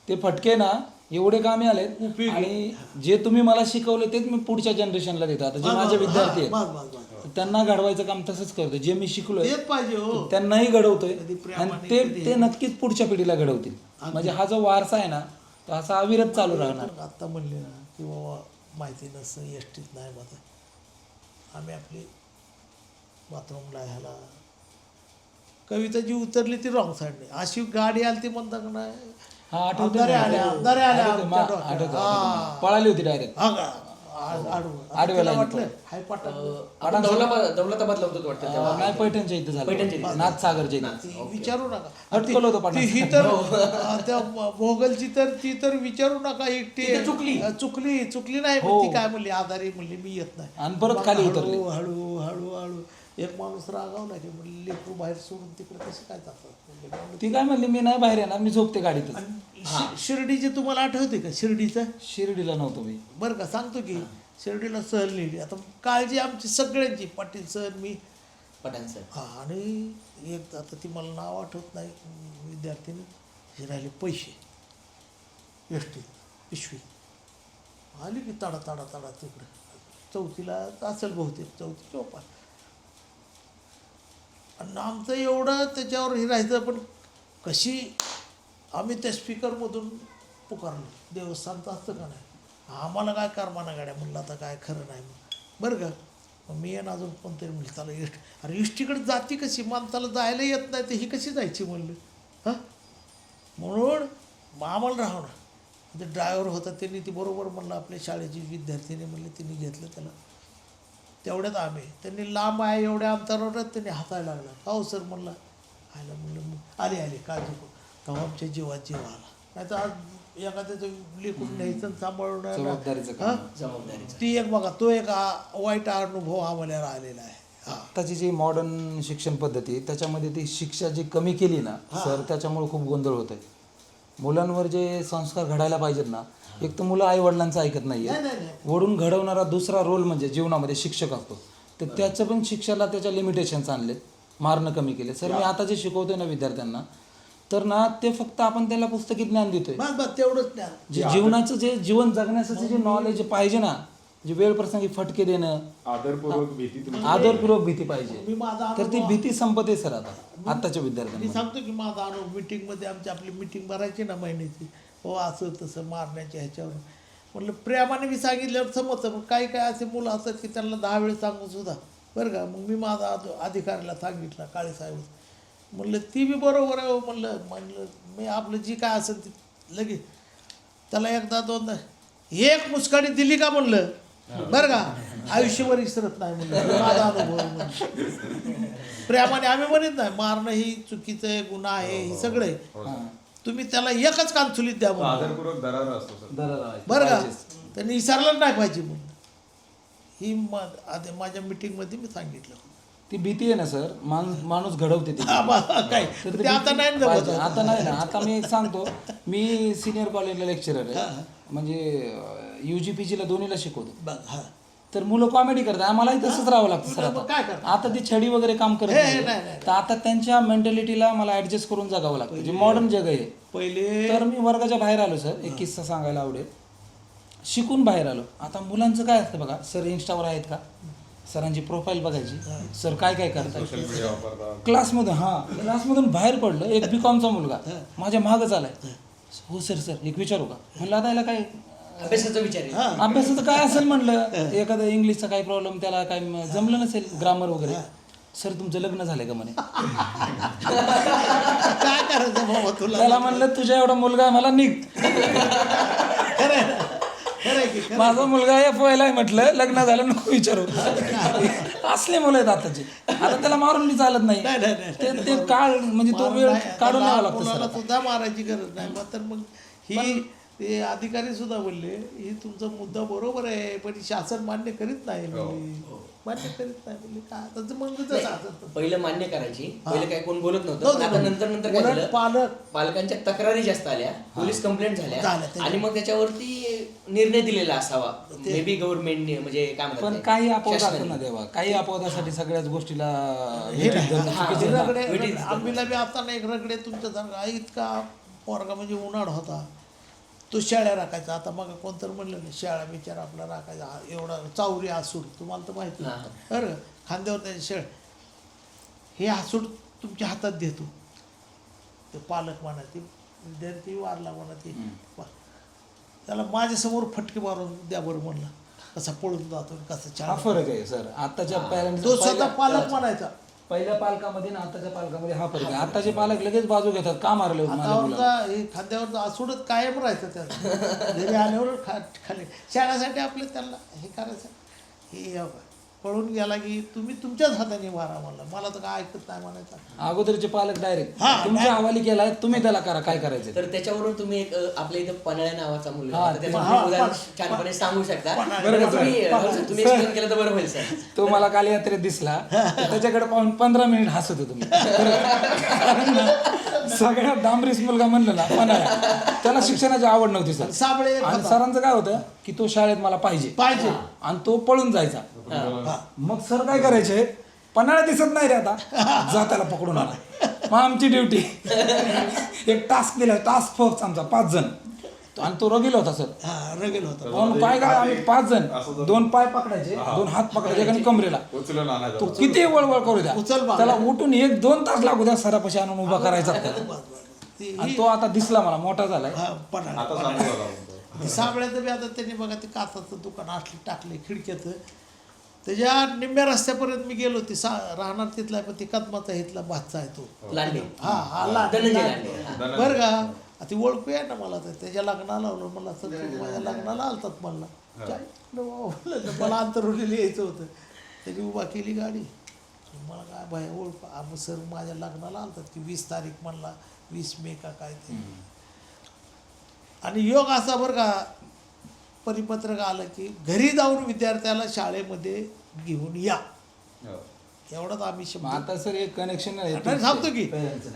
Speaker 2: ते फटके ना एवढे कामी आलेत आणि जे तुम्ही मला शिकवले तेच मी पुढच्या जनरेशनला देतो. आता जे माझे विद्यार्थी आहेत त्यांना घडवायचं काम तसंच करतोय. जे मी शिकलोय
Speaker 3: तेच पाहिजे हो.
Speaker 2: त्यांनाही घडवतोय आणि ते नक्कीच पुढच्या पिढीला घडवतील. म्हणजे हा जो वारसा आहे ना तो असा अविरत चालू राहणार.
Speaker 3: आता म्हणले ना की बाबा माहिती नसतं एस टीत नाही बघा, आम्ही आपली बाथरूमला ह्याला कविता जी उतरली ती रॉंग साईडने अशी गाडी आली ती म्हणता का नाही
Speaker 2: हा आठवतं
Speaker 3: आमदारे आल्या आमदारे आल्या
Speaker 2: आठवतं,
Speaker 3: आमच्या डोक्यात.
Speaker 2: आठवतं.
Speaker 3: हा.
Speaker 2: पळाली होती डायरेक्ट. आडव्या
Speaker 3: तिला
Speaker 2: लाईनीत
Speaker 3: वाटलं हाय पाटा
Speaker 4: आपण दौलताबादला होतो वाटतं तेव्हा.
Speaker 2: नाही पैठणच्या इथं झालं, नाथसागरच्या इथं.
Speaker 3: ती विचारू नका.
Speaker 2: अटकलं होतं पाटा.
Speaker 3: ही तर त्या भोगलची तर ती तर विचारू नका एकटी चुकली नाही पण ती काय म्हणली आधारी म्हणली मी येत नाही.
Speaker 2: आणि परत खाली उतरली.
Speaker 3: हळू हळू हळू एक माणूस रागावला की म्हणले लेकरू बाहेर सोडून तिकडे कसे काय जातात.
Speaker 2: ती काय म्हणली मी नाही बाहेर येणार, मी झोपते गाडीतच.
Speaker 3: शिर्डीचे तुम्हाला आठवते का शिर्डीचं
Speaker 2: शिर्डीला नव्हतो मी.
Speaker 3: बरं का सांगतो की शिर्डीला सहल नेली. आता काळजी आमची सगळ्यांची पाटील सहल मी
Speaker 4: पठाण सर.
Speaker 3: हा आणि एक आता ती मला नाव आठवत नाही विद्यार्थीने हे राहिले पैसे एस टी पिशवी आली की तडा तडा तडा तिकडे 4थीला असेल बहुतेक 4थी किंवा 5. आणि आमचं एवढं त्याच्यावर हे राहायचं पण कशी आम्ही त्या स्पीकरमधून पुकारलो देवस्थानचं असतं का नाही आम्हाला काय करमाना गाड्या म्हणलं आता काय खरं नाही बरं का. मग मी येणं अजून कोणतरी म्हणलं त्याला अरे इष्टीकडे जाती कशी माणसाला जायला येत नाही तर ही कशी जायची म्हणलं हां. म्हणून मग आम्हाला राहणं ते ड्रायव्हर होता त्यांनी ती बरोबर म्हणलं आपल्या शाळेची विद्यार्थीने म्हणले त्यांनी घेतलं त्याला. तेवढ्यात आम्ही त्यांनी लांब आहे एवढ्या अंतरावरच त्यांनी हातायला लागला. हो सर म्हणलं आयला म्हणलं आले काळजी करू. तेव्हा आमच्या जीवात जीव आला. नाही तर आज एखाद्याचं लेकून न्यायचं सांभाळून
Speaker 2: जबाबदारीचं
Speaker 4: जबाबदारीचं.
Speaker 3: ती एक बघा तो एक वाईट अनुभव आम्हाला राहिलेला आहे.
Speaker 2: आताची जी मॉडर्न शिक्षण पद्धती त्याच्यामध्ये ती शिक्षा जी कमी केली ना सर त्याच्यामुळे खूप गोंधळ होत आहे. मुलांवर जे संस्कार घडायला पाहिजेत ना एक तर मुलं आई वडिलांचं ऐकत नाहीये. वडून घडवणारा दुसरा रोल म्हणजे जीवनामध्ये शिक्षक असतो. तर त्याचं पण शिक्षणाला त्याच्या लिमिटेशन्स आणलेत, मारणं कमी केले. सर मी आता जे शिकवतोय ना विद्यार्थ्यांना तर ना ते फक्त आपण त्याला पुस्तकी ज्ञान देतोय.
Speaker 3: बस तेवढंच ज्ञान
Speaker 2: जे जीवनाचं जे जीवन जगण्याचं जे नॉलेज पाहिजे ना जे वेळ प्रसंगी फटके देणं आदरपूर्वक भीती पाहिजे.
Speaker 3: मी माझा
Speaker 2: तर ती भीती संपते सर आता आत्ताच्या विद्यार्थ्यांना.
Speaker 3: मी सांगतो की माझा अनुभव मिटिंगमध्ये आपली मिटिंग भरायची ना महिन्याची हो असं तसं मारण्याच्या ह्याच्यावर म्हटलं प्रेमाने मी सांगितल्यावर समजतं. पण काही काय असे मुलं असतात की त्यांना 10 वेळ सांगू सुद्धा बरं का. मग मी माझा अधिकाऱ्याला सांगितलं काळे साहेब म्हणलं ती बी बरोबर आहे म्हणलं मी आपलं जी काय असेल ती लगेच त्याला एकदा दोनदा एक मुस्काडी दिली का म्हणलं बरं का आयुष्यभर विसरत नाही म्हणलं माझा अनुभव म्हणलं. प्रेमाने आम्ही म्हणत नाही मारणं ही चुकीचं आहे गुन्हा आहे हे सगळं आहे. तुम्ही त्याला एकच कानचुलीत द्या म्हणून बरं का त्यांनी विसरलं नाही पाहिजे म्हणून ही माझ्या मिटिंगमध्ये मी सांगितलं.
Speaker 2: ती भीती आहे ना सर माणूस घडवते ती
Speaker 3: काय ते आता नाही ना
Speaker 2: पाहिजे. आता नाही ना. आता मी सांगतो मी सिनियर कॉलेजला लेक्चरर आहे म्हणजे UGPGला दोन्हीला शिकवतो. तर मुलं कॉमेडी करतात आम्हालाही तसंच राहावं लागतं सर. आता ती छडी वगैरे काम करत नाही. तर आता त्यांच्या मेंटॅलिटीला मला ऍडजस्ट करून जगावं लागतं जे मॉडर्न जग आहे
Speaker 3: पहिले.
Speaker 2: तर मी वर्गाच्या बाहेर आलो सर. एक किस्सा सांगायला आवडेल. शिकून बाहेर आलो. आता मुलांचं काय असतं बघा सर इंस्टावर आहेत का सरांची प्रोफाईल बघायची सर काय काय करतात क्लासमधून बाहेर पडलं एक B.Com चा मुलगा माझ्या मागच आलाय. हो सर एक विचारू का म्हणलं आता याला काय
Speaker 4: अभ्यासाचा विचार आहे.
Speaker 2: अभ्यासाचं काय असेल म्हणलं एखादा इंग्लिशचा काय प्रॉब्लेम त्याला काय जमलं नसेल ग्रामर वगैरे. सर तुमचं लग्न झालंय का म्हणे.
Speaker 3: काय करायचं बाबा तुला?
Speaker 2: त्याला म्हणलं तुझ्या एवढा मुलगा आहे, मला निघ.
Speaker 3: खरंय की खरं.
Speaker 2: माझा मुलगा FY आहे म्हटलं लग्न झालं नको विचारू. असले मुलं आहेत आताचे. आता त्याला मारून बी चालत नाही. ते काळ म्हणजे तो वेळ काढून न्यावा लागतो
Speaker 3: मुलाला
Speaker 2: सर.
Speaker 3: सुद्धा मारायची गरज नाही. मग तर मग ही ते अधिकारी सुद्धा बोलले ही तुमचा मुद्दा बरोबर आहे पण शासन मान्य करीत नाही म्हणले. मान्य करीत नाही म्हणले काय आता मग तसं असतं.
Speaker 4: पहिलं मान्य करायची, पहिलं काय कोण बोलत नव्हतं, पण आता नंतर काय
Speaker 3: उलट
Speaker 4: झालं, पालकांच्या तक्रारी जास्त आल्या, पोलीस कंप्लेंट झाल्या आणि मग त्याच्यावरती निर्णय दिलेला असावा मे बी गव्हर्नमेंटने, म्हणजे काय
Speaker 2: पण
Speaker 4: म्हणतात
Speaker 2: काही अपवाद असतात ना देवा, काही अपवादासाठी सगळ्याच गोष्टीला
Speaker 3: आम्हीला बी आता नाही रगडे तुमच्या सांगा इतका पोरगा म्हणजे उन्हाळ होता तो शेळ्या राखायचा. आता मग कोणतं म्हणलं ना शेळ्या बिचारा आपला राखायचा एवढा चावरी हासूड तुम्हाला तर माहिती बरं खांद्यावर त्याचे शेळ हे हासूड तुमच्या हातात देतो ते पालक म्हणा ते विद्यार्थी वारला म्हणा ते त्याला माझ्यासमोर फटके मारून द्या बरं म्हणलं कसा पळून जातो कसं
Speaker 2: हा
Speaker 3: छान
Speaker 2: फरक आहे सर. आताच्या
Speaker 3: तो स्वतः पालक म्हणायचा.
Speaker 2: पहिल्या पालकामध्ये ना आताच्या पालकामध्ये हा फरक आहे. आताचे पालक लगेच बाजू घेतात का मारले
Speaker 3: हातावरचा हे खांद्यावरचा आसूडच कायम राहायचं त्याला घरी आल्यावर खाली शाळेसाठी आपलं त्यांना हे करायचं हे पळून गेला की तुम्ही तुमच्याच हाताने मारा मला तर काय ऐकत नाही म्हणायचं.
Speaker 2: अगोदरचे पालक डायरेक्ट तुमच्या हवाली केलाय तुम्ही त्याला करा काय करायचं.
Speaker 4: तर त्याच्यावरून तुम्ही एक आपल्या इथं पन्हाळ्या नावाचा मुलगा होता, त्याचं तुम्ही उदाहरण छानपणे सांगू शकता. तुम्ही एक्सप्लेन केलं तर बरं होईल सर.
Speaker 2: तो मला काल यात्रेत दिसला त्याच्याकडे पाहून 15 मिनिट हसत होतो मी. कारण ना, सगळ्यात डांबरीस मुलगा म्हणलं ना पन्हाळ्या त्याला शिक्षणाची आवड नव्हती सर.
Speaker 3: साबळे
Speaker 2: आणि सरांचं काय होतं की तो शाळेत मला पाहिजे आणि तो पळून जायचा. मग सर काय करायचे पन्हाळा दिसत नाही रे आता जा त्याला पकडून आला. मग आमची ड्युटी एक टास्क दिला टास्क फोर्स आमचा 5 जण आणि तो रगेल होता सर.
Speaker 3: रगेल होता
Speaker 2: पण काय करा आम्ही 5 जण 2 पाय पकडायचे 2 हात पकडायचे आणि कमरेला तो किती वळवळ करू द्या त्याला उठून 1-2 तास लागू द्या सरापाशी आणून उभा करायचा. आणि तो आता दिसला मला मोठा झालाय.
Speaker 3: साबळ्याचं बी आता त्यांनी बघा ते काचाचं दुकान असले टाकले खिडक्याचं त्याच्या निम्म्या रस्त्यापर्यंत मी गेलो ती राहणार तिथला पण ती कदमाचा इथला भातचा आहे तो
Speaker 4: लांडे.
Speaker 3: बरं का ती ओळखू आहे ना मला तर त्याच्या लग्नाला लावलं मला असं माझ्या लग्नाला आलतात मला अंतरुलीला यायचं होतं त्याची उभा केली गाडी मला काय बाय ओळख सर माझ्या लग्नाला आलतात की 20 तारीख म्हणला 20 मे का काय ते. आणि योग असा बरं का परिपत्रक आलं की घरी जाऊन विद्यार्थ्याला शाळेमध्ये घेऊन या एवढंच आम्ही
Speaker 2: आता सर एक कनेक्शन
Speaker 3: सांगतो की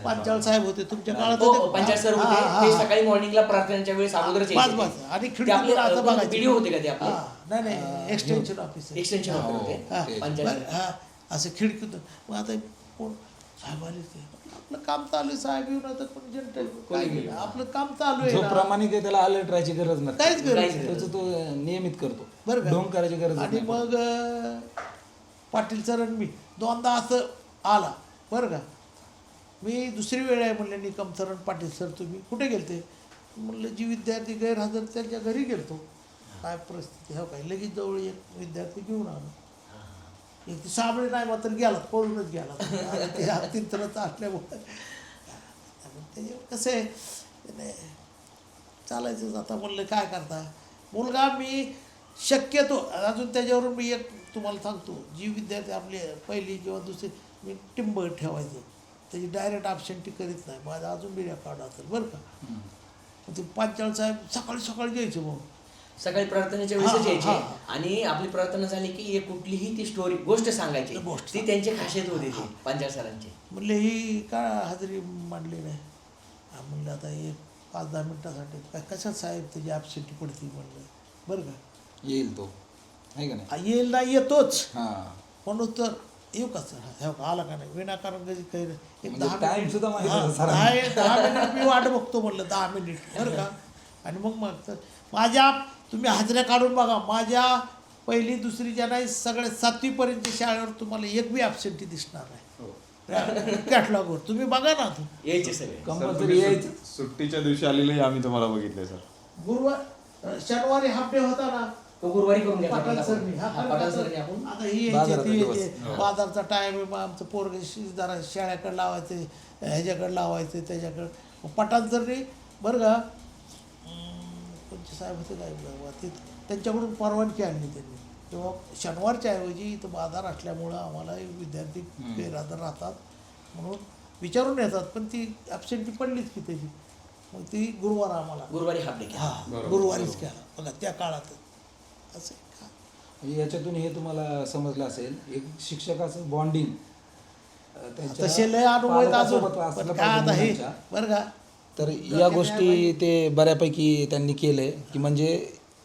Speaker 3: पांचाळ साहेब होते तुमच्या काळात
Speaker 4: पंचायत सर होते ते सकाळी मॉर्निंगला प्रार्थनेच्या वेळेस अगोदरच यायचे.
Speaker 3: आणि
Speaker 4: ते आपले व्हिडिओ होते का ते आपले
Speaker 3: नाही एक्सटेन्शन ऑफिसर
Speaker 4: एक्सटेन्शन होते पंचायत.
Speaker 3: असं खिडकीतून मग आता कोण साहेब आले ते आपलं काम चालू आहे साहेब येऊन आता कोण जनरल काय केलं आपलं काम चालू आहे
Speaker 2: जो
Speaker 3: ना.
Speaker 2: प्रामाणिक आहे त्याला अलर्ट राहायची गरज नाही
Speaker 3: काहीच गरज नाही.
Speaker 2: त्याचं तो नियमित करतो
Speaker 3: बरं का?
Speaker 2: ढोंग करायची गरज
Speaker 3: आणि
Speaker 2: नाही.
Speaker 3: मग पाटील सर आणि मी 2दा असं आला बरं का मी दुसरी वेळ आहे म्हणले निकम सर आणि पाटील सर तुम्ही कुठे गेलते म्हणलं जी विद्यार्थी गैरहजर त्यांच्या घरी गेलतो काय परिस्थिती हो काय लगेच जवळ एक विद्यार्थी घेऊन आलो एक ती साबळे नाही मात्र गेला पळूनच गेला ते तिथंच असल्यामुळे त्याच्यावर कसं आहे चालायचंच. आता म्हणलं काय करता मुलगा मी शक्यतो अजून त्याच्यावरून मी एक तुम्हाला सांगतो जी विद्यार्थी आपली पहिली किंवा दुसरी मी टिंब ठेवायचं त्याची डायरेक्ट ॲबसेंटी करीत नाही माझा अजून बी रेकॉर्ड असेल बरं का. ते पांचाळ साहेब सकाळी सकाळी द्यायचे मग
Speaker 4: सकाळी प्रार्थनेच्या वेळेस यायचे आणि आपली प्रार्थना झाली की एक कुठलीही ती स्टोरी गोष्ट सांगायची ती त्यांची खासियत होती ती पंचायत सरांची.
Speaker 3: म्हणले ही काय हजेरी मांडली नाही म्हणलं आता एक 5-10 मिनटासाठी काय कशात साहेब त्याची ॲबसेंटी पडती म्हणलं बरं का
Speaker 2: येईल तो आहे का नाही
Speaker 3: येईल ना येतोच
Speaker 2: हा
Speaker 3: म्हणून तर येऊ का सर हे आला का नाही विनाकारण कधी काही एक 10
Speaker 2: टाइम सुद्धा माहिती होता
Speaker 3: मिनिट
Speaker 2: सरांना.
Speaker 3: 10 मिनिट मी वाट बघतो म्हणलं 10 मिनिट बरं का. आणि मग तर माझ्या तुम्ही हाजऱ्या काढून बघा माझ्या पहिली दुसरीच्या नाही सगळ्या 7वीपर्यंतच्या शाळेवर तुम्हाला एक बी ॲबसेंटी दिसणार नाही कॅटलॉगवर तुम्ही बघा ना
Speaker 4: यायचे सगळे
Speaker 2: कंपल्सरी यायचं.
Speaker 1: सुट्टीच्या दिवशी आलेले आम्ही तुम्हाला बघितले सर.
Speaker 3: गुरुवार शनिवारी हाफ डे होता ना
Speaker 4: तो गुरुवारी करून घ्या
Speaker 3: पठाण सरनी
Speaker 4: पठाण सरनी आपण
Speaker 3: आता ही यायची ती यायची बाजारचा टाईम आहे आमचं पोरग जरा शेळ्याकडे लावायचं ह्याच्याकडे लावायचं त्याच्याकडं पठाण सरनी बरं का कोणते साहेब होते काय बाबा ते त्यांच्याकडून परवानगी आणली त्यांनी तेव्हा शनिवारच्या ऐवजी इथं बाजार असल्यामुळं आम्हाला विद्यार्थी बेरादर राहतात म्हणून विचारून येतात पण ती ॲबसेंटी पडलीच की त्याची मग ती गुरुवार आम्हाला
Speaker 4: गुरुवारी हाफ डे
Speaker 3: हां गुरुवारीच केला बघा त्या काळात असं आहे का?
Speaker 2: म्हणजे याच्यातून हे तुम्हाला समजलं असेल एक शिक्षकाचं बॉन्डिंग
Speaker 3: तसे लय अनुभव आहेत अजून पण काय आता हे बरं का
Speaker 2: तर या गोष्टी ते बऱ्यापैकी त्यांनी केले की म्हणजे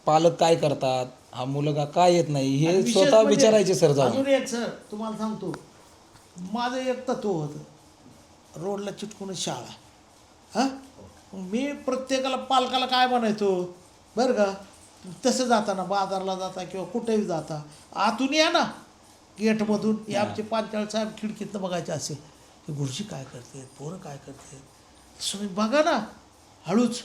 Speaker 2: पालक काय करतात हा मुलगा काय येत नाही हे
Speaker 3: विशेष
Speaker 2: स्वतः
Speaker 3: म्हणजे
Speaker 2: विचारायचे सर जाऊन.
Speaker 3: अजून एक सर तुम्हाला सांगतो माझं एक तत्व होतं रोडला चिटकून शाळा हां मी प्रत्येकाला पालकाला काय म्हणायचो बरं का तसं जाताना बाजारला जाता किंवा कुठेही जाता आतून या ना गेटमधून हे आमचे पांचाळ साहेब खिडकीतनं बघायचे असेल की गुरुजी काय करते पोरं काय करते तुम्ही बघा ना हळूच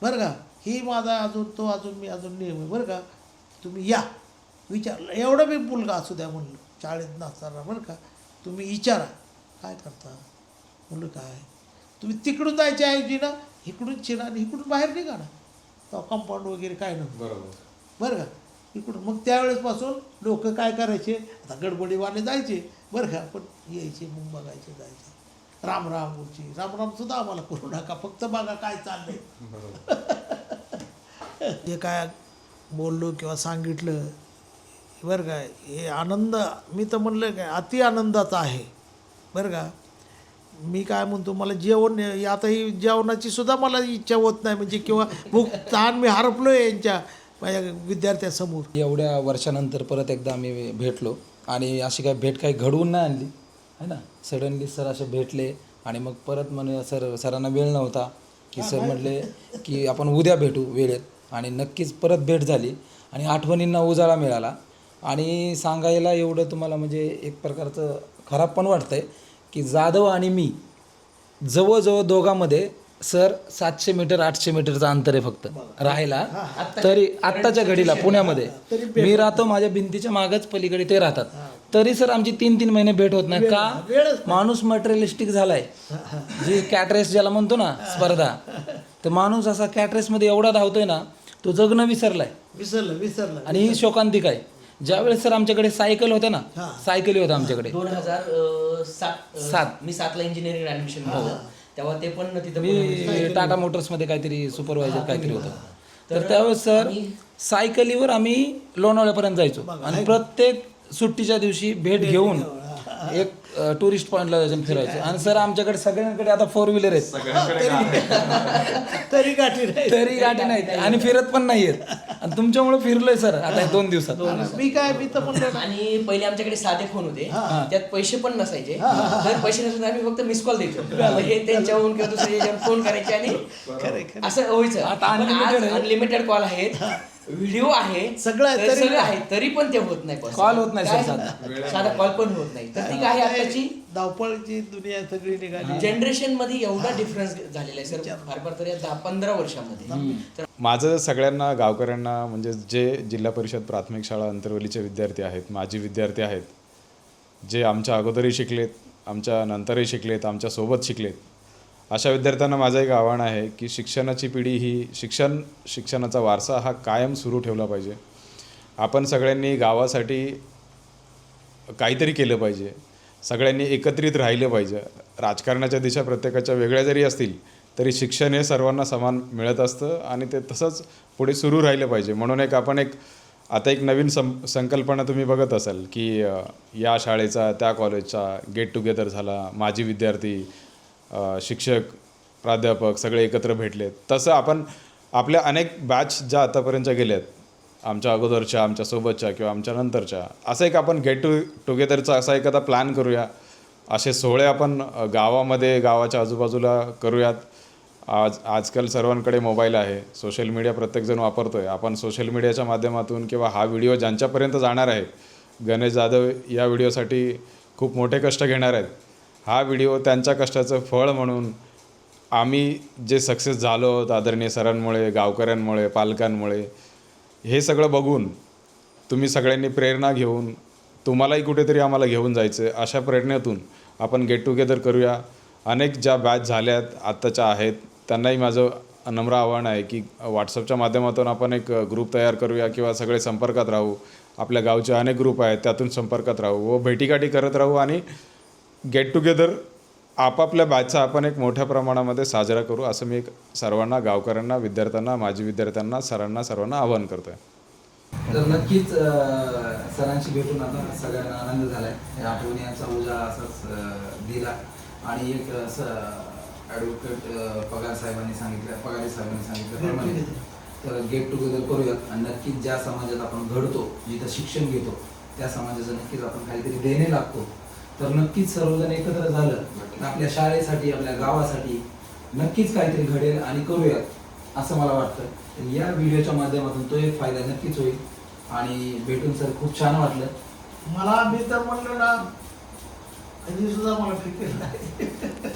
Speaker 3: बरं का ही माझा अजून तो अजून मी अजून नेहमी आहे बरं का तुम्ही या विचारलं एवढं बी मुलगा असू द्या म्हणलं शाळेत नसताना बरं का तुम्ही विचारा काय करता मुलं काय तुम्ही तिकडून जायच्या ऐवजी ना इकडून चिना आणि इकडून बाहेर निघा ना तेव्हा कंपाऊंड वगैरे काय नव्हतं
Speaker 1: बरोबर.
Speaker 3: बरं का इकडून मग त्यावेळेसपासून लोक काय करायचे आता गडबडीवाले जायचे बरं का पण यायचे मग बघायचे जायचे राम राम गुरुजी राम राम सुद्धा आम्हाला करू नका फक्त बघा काय चाललंय जे काय बोललो किंवा सांगितलं बरं का हे आनंद मी तर म्हणलं काय अति आनंदाचा आहे बरं का मी काय म्हणतो मला जेवण आता ही जेवणाची सुद्धा मला इच्छा होत नाही म्हणजे किंवा भूक तहान मी हरपलो आहे यांच्या माझ्या विद्यार्थ्यासमोर
Speaker 2: एवढ्या वर्षानंतर परत एकदा आम्ही भेटलो आणि अशी काय भेट काही घडवून नाही आणली है ना सडनली सर असे भेटले आणि मग परत म्हणे सरांना वेळ नव्हता की सर म्हटले की आपण उद्या भेटू वेळेत आणि नक्कीच परत भेट झाली आणि आठवणींना उजाळा मिळाला आणि सांगायला एवढं तुम्हाला म्हणजे एक प्रकारचं खराब पण वाटतं आहे की जाधव आणि मी जवळजवळ दोघांमध्ये सर 700 मीटर 800 मीटरचं अंतर आहे फक्त राहायला तरी आत्ताच्या घडीला पुण्यामध्ये मी राहतो माझ्या भिंतीच्या मागच पलीकडे ते राहतात तरी सर आमची 3-3 महिने भेट होत नाही का माणूस मटेरियलिस्टिक झालाय जी कॅट रेस ज्याला म्हणतो ना स्पर्धा तर माणूस असा कॅट रेसमध्ये एवढा धावतोय ना तो जगणं
Speaker 3: विसरलं
Speaker 2: आणि ही शोकांतिक आहे ज्यावेळेस सर आमच्याकडे सायकल होत्या ना सायकली होत्या आमच्याकडे
Speaker 4: 2007 मी 7ला इंजिनिअरिंग ऍडमिशन घेतलं तेव्हा ते पण तिथं
Speaker 2: मी टाटा मोटर्समध्ये काहीतरी सुपरवायझर काहीतरी होतं तर त्यावेळेस सर सायकलीवर आम्ही लोणावळ्यापर्यंत जायचो आणि प्रत्येक सुट्टीच्या दिवशी भेट घेऊन एक टुरिस्ट पॉईंटला जायचं फिरायचं आणि सर आमच्याकडे सगळ्यांकडे आता 4 व्हीलर आहेत
Speaker 3: तरी गाठी
Speaker 2: नाहीत आणि फिरत पण नाहीयेत आणि तुमच्यामुळे फिरलोय सर आता 2 दिवसात
Speaker 3: मी तर म्हणलं
Speaker 4: आणि पहिले आमच्याकडे साधे फोन होते त्यात पैसे पण नसायचे जर पैसे नसायचे आम्ही फक्त मिस कॉल द्यायचो हे त्यांच्याहून किंवा दुसऱ्या फोन करायचे आणि असं व्हायचं आता अनलिमिटेड कॉल आहेत व्हिडिओ आहे
Speaker 3: सगळं
Speaker 4: आहे तरी पण ते होत नाही
Speaker 2: कॉल होत नाही सर
Speaker 4: साधा कॉल पण होत नाही तर ती काय आताची
Speaker 3: धावपळीची दुनिया सगळी निघाली
Speaker 4: जनरेशन मध्ये एवढा डिफरन्स झालेला आहे सर फार फार तरी 10-15 वर्षामध्ये तर
Speaker 1: माझं सगळ्यांना गावकऱ्यांना म्हणजे जे जिल्हा परिषद प्राथमिक शाळा अंतरवलीचे विद्यार्थी आहेत माजी विद्यार्थी आहेत जे आमच्या अगोदरही शिकलेत आमच्या नंतरही शिकलेत आमच्यासोबत शिकलेत अशा विद्यार्थ्यांना माझं एक आव्हान आहे की शिक्षणाची पिढी ही शिक्षणाचा वारसा हा कायम सुरू ठेवला पाहिजे. आपण सगळ्यांनी गावासाठी काहीतरी केलं पाहिजे. सगळ्यांनी एकत्रित राहिलं पाहिजे. राजकारणाच्या दिशा प्रत्येकाच्या वेगळ्या जरी असतील तरी शिक्षण हे सर्वांना समान मिळत असतं आणि ते तसंच पुढे सुरू राहिलं पाहिजे. म्हणून आता एक नवीन संकल्पना तुम्ही बघत असाल की या शाळेचा त्या कॉलेजचा गेट टुगेदर झाला, माजी विद्यार्थी शिक्षक प्राध्यापक सगळे एकत्र भेटलेत. तसं आपण आपल्या अनेक बॅच ज्या आतापर्यंतच्या गेल्यात आमच्या अगोदरच्या आमच्यासोबतच्या किंवा आमच्या नंतरच्या असं एक आपण गेट टुगेदरचा असा एखादा प्लॅन करूया. असे सोहळे आपण गावामध्ये गावाच्या आजूबाजूला करूयात आजकाल सर्वांकडे मोबाईल आहे, सोशल मीडिया प्रत्येकजण वापरतो आहे. आपण सोशल मीडियाच्या माध्यमातून किंवा हा व्हिडिओ ज्यांच्यापर्यंत जाणार आहे, गणेश जाधव या व्हिडिओसाठी खूप मोठे कष्ट घेणार आहेत. हा व्हिडिओ त्यांच्या कष्टाचं फळ म्हणून आम्ही जे सक्सेस झालो आहोत आदरणीय सरांमुळे, गावकऱ्यांमुळे, पालकांमुळे, हे सगळं बघून तुम्ही सगळ्यांनी प्रेरणा घेऊन तुम्हालाही कुठेतरी आम्हाला घेऊन जायचं आहे, अशा प्रयत्नातून आपण गेट टुगेदर करूया. अनेक ज्या बॅच झाल्यात आत्ताच्या आहेत त्यांनाही माझं नम्र आव्हान आहे की व्हॉट्सअपच्या माध्यमातून आपण एक ग्रुप तयार करूया किंवा सगळे संपर्कात राहू. आपल्या गावचे अनेक ग्रुप आहेत त्यातून संपर्कात राहू व भेटीगाठी करत राहू आणि गेट टुगेदर आपापल्या बॅचचा आपण एक मोठ्या प्रमाणामध्ये साजरा करू, असं मी एक सर्वांना, गावकऱ्यांना, विद्यार्थ्यांना, माजी विद्यार्थ्यांना, सर्वांना आवाहन करतो आहे.
Speaker 2: तर नक्कीच सरांशी भेटून आता सगळ्यांना आनंद झाला आहे. आठवणी यांचा उजा असाच दिला आणि एक ॲडव्होकेट पगारे साहेबांनी सांगितल्याप्रमाणे तर गेट टुगेदर करूयात आणि नक्कीच ज्या समाजात आपण घडतो, जिथं शिक्षण घेतो त्या समाजाचं नक्कीच आपण काहीतरी देणे लागतो. तर नक्कीच सर्वजण एकत्र झालं तर आपल्या शाळेसाठी, आपल्या गावासाठी नक्कीच काहीतरी घडेल आणि करूयात असं मला वाटतं. तर या व्हिडिओच्या माध्यमातून तो एक फायदा नक्कीच होईल आणि भेटून सर खूप छान वाटलं.
Speaker 3: मला मी तर म्हणलं ना, कधी सुद्धा मला फिकीर नाही.